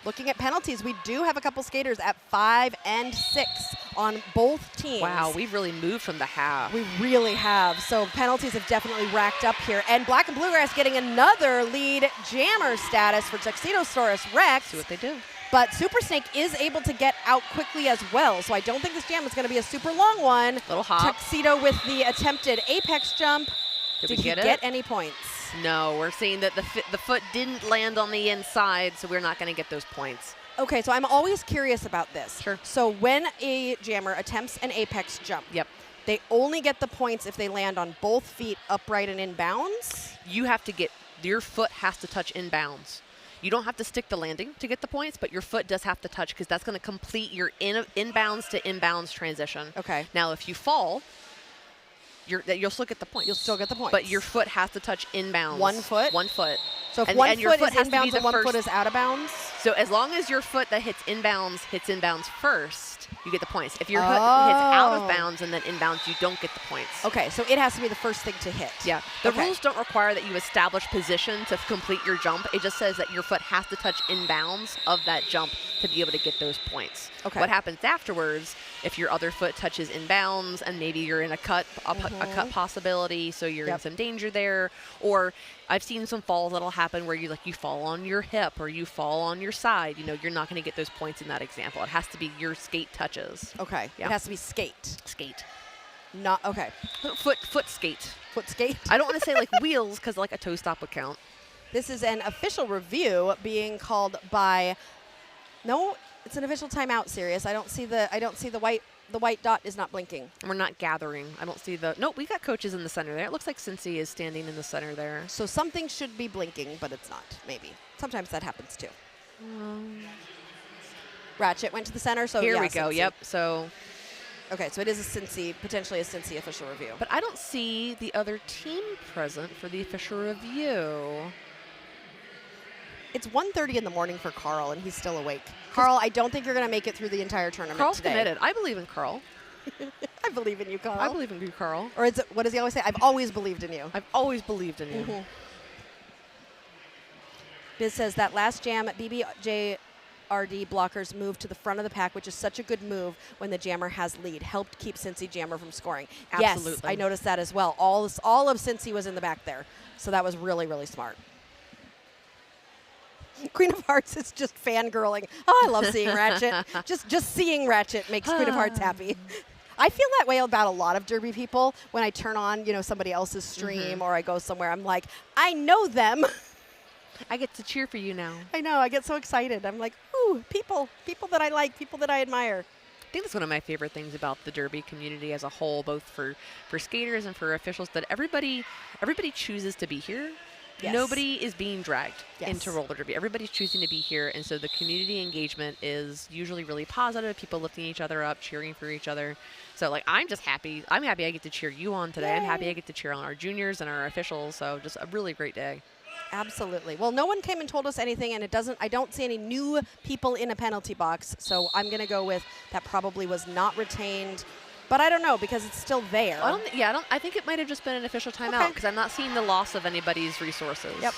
Looking at penalties, we do have a couple skaters at 5 and 6 on both teams. Wow, we've really moved from the half. We really have. So penalties have definitely racked up here. And Black and Bluegrass getting another lead jammer status for Tuxedosaurus Rex. See what they do. But Super Snake is able to get out quickly as well. So I don't think this jam is going to be a super long one. Little hop. Tuxedo with the attempted apex jump. Did he get any points? No, we're seeing that the foot didn't land on the inside, so we're not going to get those points. Okay, so I'm always curious about this. Sure. So when a jammer attempts an apex jump, they only get the points if they land on both feet upright and in bounds? You have to your foot has to touch in bounds. You don't have to stick the landing to get the points, but your foot does have to touch because that's going to complete your inbounds to inbounds transition. Okay. Now, if you fall, you'll still get the points. You'll still get the points. But your foot has to touch inbounds. 1 foot? 1 foot. So if one foot is inbounds and 1 foot is out of bounds? So as long as your foot that hits inbounds first, you get the points. If your foot hits out of bounds and then inbounds, you don't get the points. Okay, so it has to be the first thing to hit. Yeah. The rules don't require that you establish position to complete your jump. It just says that your foot has to touch inbounds of that jump to be able to get those points. Okay. What happens afterwards, if your other foot touches inbounds and maybe you're in a cut possibility, so you're in some danger there, or I've seen some falls that'll happen where you fall on your hip or you fall on your side. You're not going to get those points in that example. It has to be your skate touches. Okay. Yeah. It has to be skate. Skate. Not okay. Foot skate. Foot skate. I don't want to say like wheels because like a toe stop would count. This is an official review being called by. No, it's an official timeout. Serious. I don't see the the white dot is not blinking. We're not gathering. I don't see the. Nope, we got coaches in the center there. It looks like Cincy is standing in the center there. So something should be blinking, but it's not, maybe. Sometimes that happens too. Ratchet went to the center, so Here yeah, we go. Cincy. Yep. So. Okay, so it is a Cincy, potentially a Cincy official review. But I don't see the other team present for the official review. It's 1:30 in the morning for Carl, and he's still awake. Carl, I don't think you're going to make it through the entire tournament Carl's today. committed. I believe in Carl. I believe in you, Carl. I believe in you, Carl. Or is it, what does he always say? I've always believed in you. I've always believed in you. Mm-hmm. Biz says that last jam at JRDA blockers moved to the front of the pack, which is such a good move when the jammer has lead. Helped keep Cincy jammer from scoring. Absolutely. Yes, I noticed that as well. All of Cincy was in the back there. So that was really, really smart. Queen of Hearts is just fangirling. Oh, I love seeing Ratchet. just seeing Ratchet makes Queen of Hearts happy. I feel that way about a lot of Derby people when I turn on, somebody else's stream or I go somewhere. I'm like, I know them. I get to cheer for you now. I know. I get so excited. I'm like, ooh, people that I like, people that I admire. I think that's one of my favorite things about the Derby community as a whole, both for skaters and for officials, that everybody chooses to be here. Yes. Nobody is being dragged Yes. into roller derby. Everybody's choosing to be here, and so the community engagement is usually really positive. People lifting each other up, cheering for each other. So, I'm just happy. I'm happy I get to cheer you on today. Yay. I'm happy I get to cheer on our juniors and our officials. So, just a really great day. Absolutely. Well, no one came and told us anything, and I don't see any new people in a penalty box. So I'm going to go with that probably was not retained. But I don't know because it's still there. I think it might have just been an official timeout because I'm not seeing the loss of anybody's resources. Yep.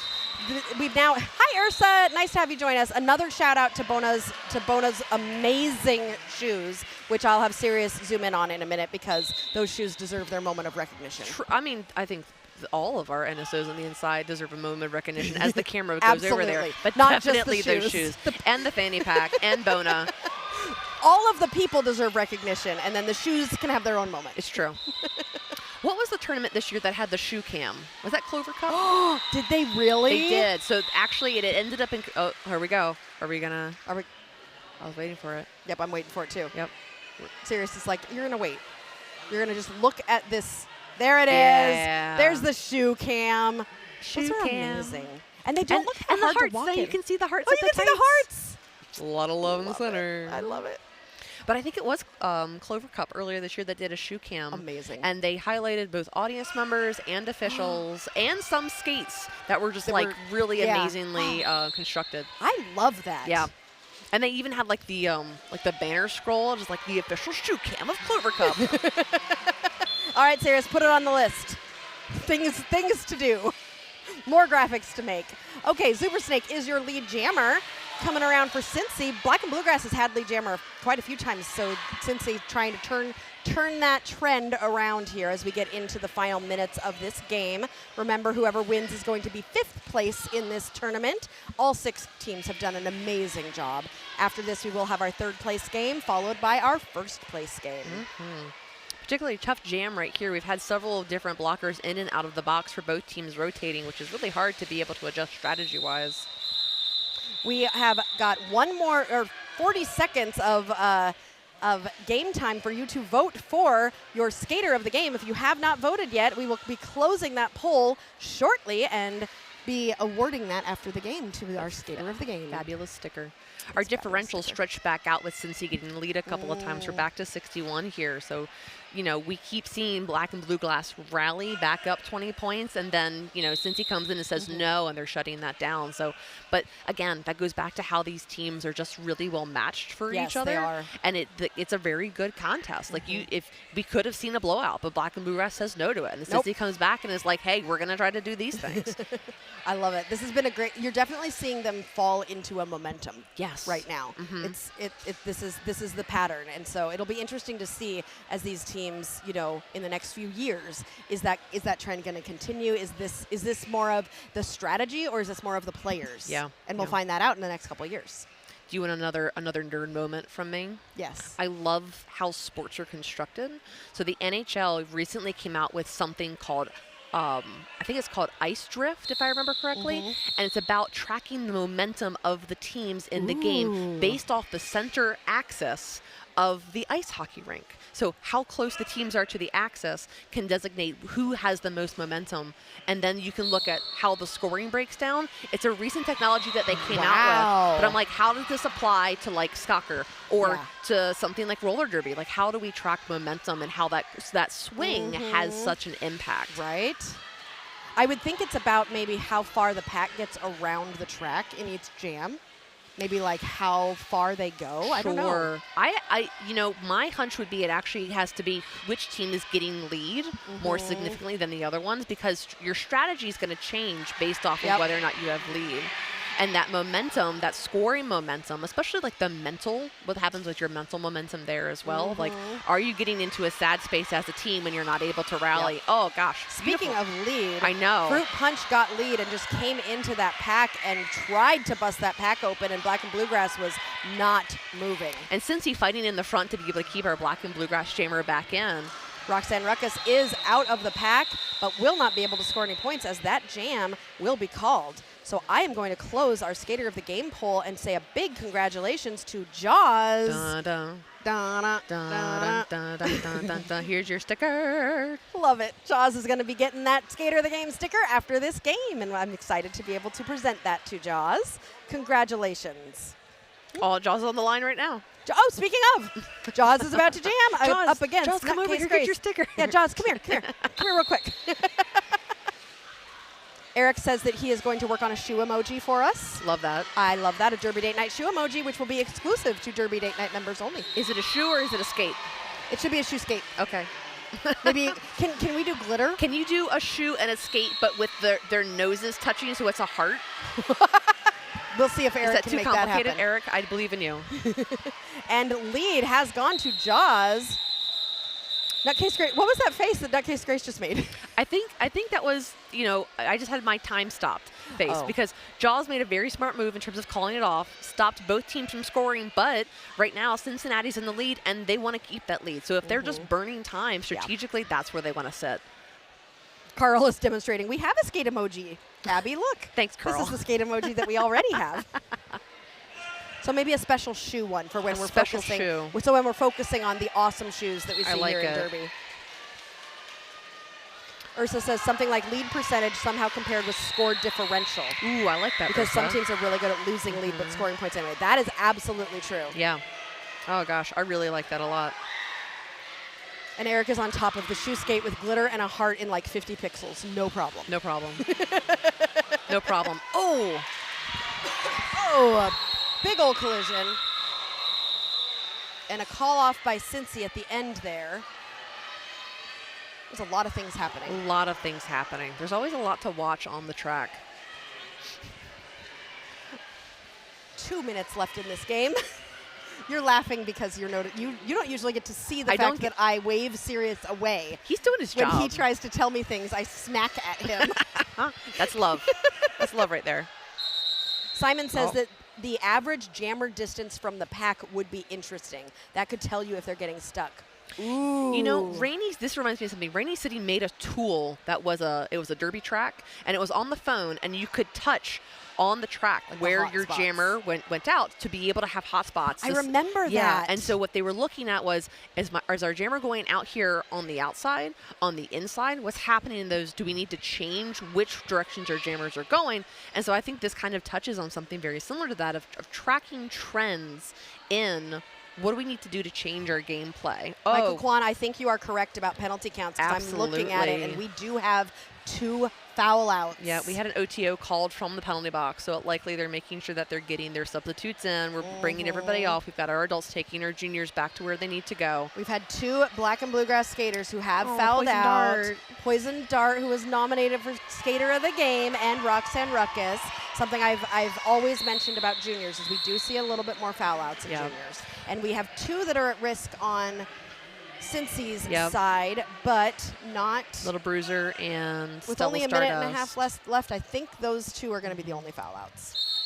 We've now. Hi, Ursa. Nice to have you join us. Another shout out to Bona's amazing shoes, which I'll have Sirius zoom in on in a minute because those shoes deserve their moment of recognition. I think all of our NSOs on the inside deserve a moment of recognition as the camera goes over there. But not definitely just the those shoes and the fanny pack and Bona. All of the people deserve recognition, and then the shoes can have their own moment. It's true. What was the tournament this year that had the shoe cam? Was that Clover Cup? Did they really? They did. So actually, it ended up in. Oh, here we go. Are we gonna? I was waiting for it. Yep, I'm waiting for it too. Yep. Sirius is like, you're gonna wait. You're gonna just look at this. There it is. Yeah. There's the shoe cam. Shoe Those are cam. amazing. And they don't look that and the hard hearts. to walk So you in. can see the hearts. Oh, you can see the hearts. A lot of love in the center. I love it. But I think it was Clover Cup earlier this year that did a shoe cam. Amazing. And they highlighted both audience members and officials and some skates that were just really amazingly constructed. I love that. Yeah. And they even had the banner scroll, just the official shoe cam of Clover Cup. All right, Sirius, put it on the list. Things to do. More graphics to make. Okay, Super Snake is your lead jammer. Coming around for Cincy. Black and Bluegrass has had lead jammer quite a few times, so Cincy trying to turn that trend around here as we get into the final minutes of this game. Remember, whoever wins is going to be 5th place in this tournament. All 6 teams have done an amazing job. After this, we will have our 3rd place game, followed by our 1st place game. Mm-hmm. Particularly tough jam right here. We've had several different blockers in and out of the box for both teams rotating, which is really hard to be able to adjust strategy-wise. We have got 40 seconds of game time for you to vote for your skater of the game. If you have not voted yet, we will be closing that poll shortly and be awarding that after the game to our skater of the game. Fabulous sticker. Our differential stretched back out with Cincy getting the lead a couple of times. We're back to 61 here. So, we keep seeing Black and Blue Glass rally back up 20 points. And then, Cincy comes in and says no, and they're shutting that down. So, but again, that goes back to how these teams are just really well matched for each other. Yes, they are. And it's a very good contest. If we could have seen a blowout, but Black and Blue Glass says no to it. And Cincy comes back and is like, hey, we're going to try to do these things. I love it. This has been you're definitely seeing them fall into a momentum. Yes. Right now. Mm-hmm. This is the pattern. And so it'll be interesting to see as these teams, in the next few years, is that trend going to continue? Is this more of the strategy or is this more of the players? Yeah. And we'll find that out in the next couple of years. Do you want another nerd moment from me? Yes. I love how sports are constructed. So the NHL recently came out with something called I think it's called Ice Drift, if I remember correctly. And it's about tracking the momentum of the teams in the game based off the center axis of the ice hockey rink. So how close the teams are to the axis can designate who has the most momentum. And then you can look at how the scoring breaks down. It's a recent technology that they came out with. But I'm like, how does this apply to like soccer or to something like roller derby? Like, how do we track momentum and how that swing has such an impact? Right. I would think it's about maybe how far the pack gets around the track in each jam. Maybe like how far they go. I don't know. You know, my hunch would be it actually has to be which team is getting lead more significantly than the other ones, because your strategy is going to change based off of whether or not you have lead. And that momentum, that scoring momentum, especially like the mental, what happens with your mental momentum there as well. Like, are you getting into a sad space as a team when you're not able to rally? Oh, gosh. Speaking of lead, I know. Fruit Punch got lead and just came into that pack and tried to bust that pack open, and Black and Bluegrass was not moving. And since he's fighting in the front to be able to keep our Black and Bluegrass jammer back in, Roxanne Ruckus is out of the pack, but will not be able to score any points as that jam will be called. So I am going to close our Skater of the Game poll and say a big congratulations to Jaws. Dun, dun. Dun, dun, Dun, dun, dun, dun, dun, dun. Here's your sticker. Love it. Jaws is going to be getting that Skater of the Game sticker after this game, and I'm excited to be able to present that to Jaws. Congratulations. Oh, Jaws is on the line right now. Oh, speaking of, Jaws is about to jam Jaws, up against Jaws, come over Nutcase here, Grace. get your sticker. Yeah, Jaws, come here. Come here real quick. Eric says that he is going to work on a shoe emoji for us. Love that. I love that, a Derby Date Night shoe emoji, which will be exclusive to Derby Date Night members only. Is it a shoe or is it a skate? It should be a shoe skate. Okay. Maybe, can we do glitter? Can you do a shoe and a skate, but with their noses touching, so it's a heart? We'll see if Eric Is that can too make complicated, that happen. Eric? I believe in you. And lead has gone to Jaws. Nutcase Grace, what was that face that Nutcase Grace just made? I think that was, you know, I just had my time stopped face because Jaws made a very smart move in terms of calling it off, stopped both teams from scoring, but right now Cincinnati's in the lead and they want to keep that lead. So if they're just burning time strategically, that's where they want to sit. Carl is demonstrating. We have a skate emoji. Abby, look. Thanks, Carl. This is the skate emoji that we already have. So maybe a special shoe one for when we're focusing. So when we're focusing on the awesome shoes that we see here in Derby. Ursa says something like lead percentage somehow compared with score differential. Ooh, I like that. Because Ursa. some teams are really good at losing lead but scoring points anyway. That is absolutely true. Yeah. Oh gosh, I really like that a lot. And Eric is on top of the shoe skate with glitter and a heart in like 50 pixels. No problem. No problem. No problem. Oh. Oh, a big old collision. And a call off by Cincy at the end there. There's a lot of things happening. A lot of things happening. There's always a lot to watch on the track. 2 minutes left in this game. You're laughing because you don't usually get to see the fact that I wave Sirius away. He's doing his job. When he tries to tell me things, I smack at him. That's love. That's love right there. Simon says that the average jammer distance from the pack would be interesting. That could tell you if they're getting stuck. Ooh. You know, this reminds me of something. Rainy City made a tool that was it was a derby track, and it was on the phone, and you could touch on the track like where your jammer went out to be able to have hot spots. I remember that. And so what they were looking at was, is our jammer going out here on the outside, on the inside? What's happening in those? Do we need to change which directions our jammers are going? And so I think this kind of touches on something very similar to that of tracking trends in what do we need to do to change our gameplay. Michael Kwan, I think you are correct about penalty counts because I'm looking at it, and we do have 2 foul outs. Yeah, we had an OTO called from the penalty box, so likely they're making sure that they're getting their substitutes in. We're bringing everybody off. We've got our adults taking our juniors back to where they need to go. We've had 2 Black and Bluegrass skaters who have fouled out. Poison Dart, who was nominated for Skater of the Game, and Roxanne Ruckus. Something I've always mentioned about juniors is we do see a little bit more foul outs in juniors. And we have 2 that are at risk on Cincy's side, but not Little Bruiser and with only a minute and a half left. I think those 2 are going to be the only foul outs.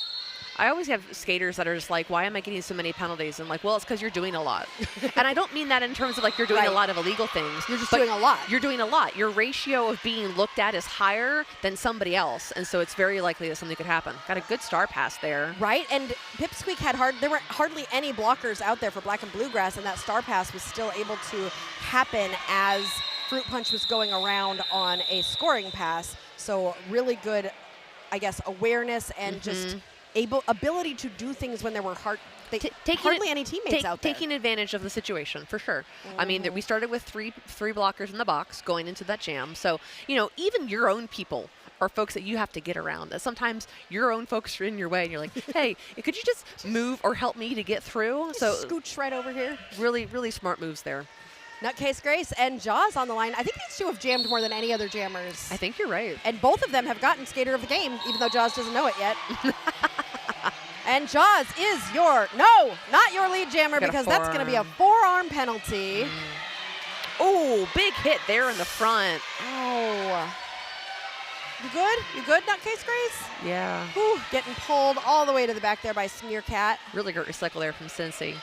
I always have skaters that are just like, why am I getting so many penalties? And like, well, it's because you're doing a lot. And I don't mean that in terms of like you're doing a lot of illegal things. You're just doing a lot. You're doing a lot. Your ratio of being looked at is higher than somebody else. And so it's very likely that something could happen. Got a good star pass there. Right, and Pipsqueak there were hardly any blockers out there for Black and Bluegrass, and that star pass was still able to happen as Fruit Punch was going around on a scoring pass. So really good, I guess, awareness and just ability to do things when there were hardly any teammates out there. Taking advantage of the situation, for sure. I mean, we started with three blockers in the box going into that jam. So, even your own people are folks that you have to get around. Sometimes your own folks are in your way, and you're like, hey, could you just move or help me to get through? So scooch right over here. Really, really smart moves there. Nutcase Grace and Jaws on the line. I think these two have jammed more than any other jammers. I think you're right. And both of them have gotten Skater of the Game, even though Jaws doesn't know it yet. And Jaws is not your lead jammer, because that's going to be a forearm penalty. Oh, big hit there in the front. Oh. You good? You good, Nutcase Grace? Yeah. Whew, getting pulled all the way to the back there by Smearcat. Really good recycle there from Cincy.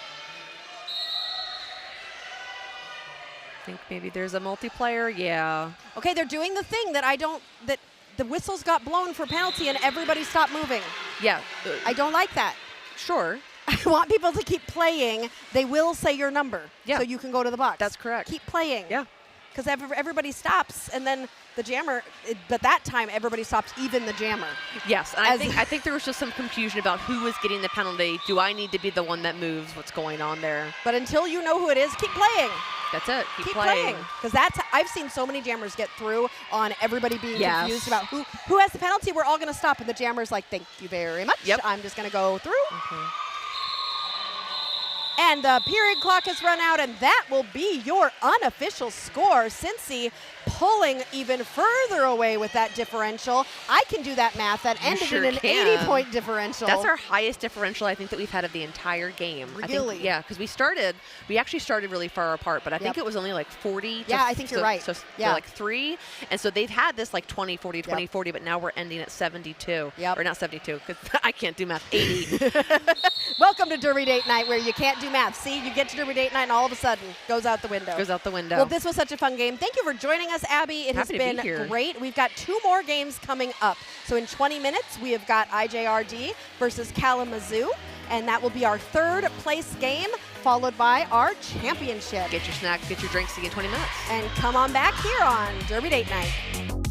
I think maybe there's a multiplayer. Yeah. Okay, they're doing the thing that the whistles got blown for penalty and everybody stopped moving. Yeah. I don't like that. Sure. I want people to keep playing. They will say your number, so you can go to the box. That's correct. Keep playing. Yeah. Because everybody stops, and then the jammer, but that time everybody stops, even the jammer. Yes, and I think there was just some confusion about who was getting the penalty. Do I need to be the one that moves? What's going on there? But until you know who it is, keep playing. That's it. Keep playing. Because I've seen so many jammers get through on everybody being confused about who has the penalty. We're all going to stop, and the jammer's like, thank you very much. Yep. I'm just going to go through. And the period clock has run out, and that will be your unofficial score. Cincy pulling even further away with that differential. I can do that math. That ended in an 80-point differential. That's our highest differential I think that we've had of the entire game. Really? Yeah, because we actually started really far apart, but I think it was only like 40. Yeah, I think you're right. So like 3. And so they've had this like 20, 40, 20, 40, but now we're ending at 72. Yep. Or not 72, because I can't do math. 80. Welcome to Derby Date Night, where you can't do math. See, you get to Derby Date Night, and all of a sudden, goes out the window. Goes out the window. Well, this was such a fun game. Thank you for joining us, Abby. It has been great. We've got 2 more games coming up. So in 20 minutes, we have got IJRD versus Kalamazoo, and that will be our 3rd place game, followed by our championship. Get your snack, get your drinks, see you in 20 minutes. And come on back here on Derby Date Night.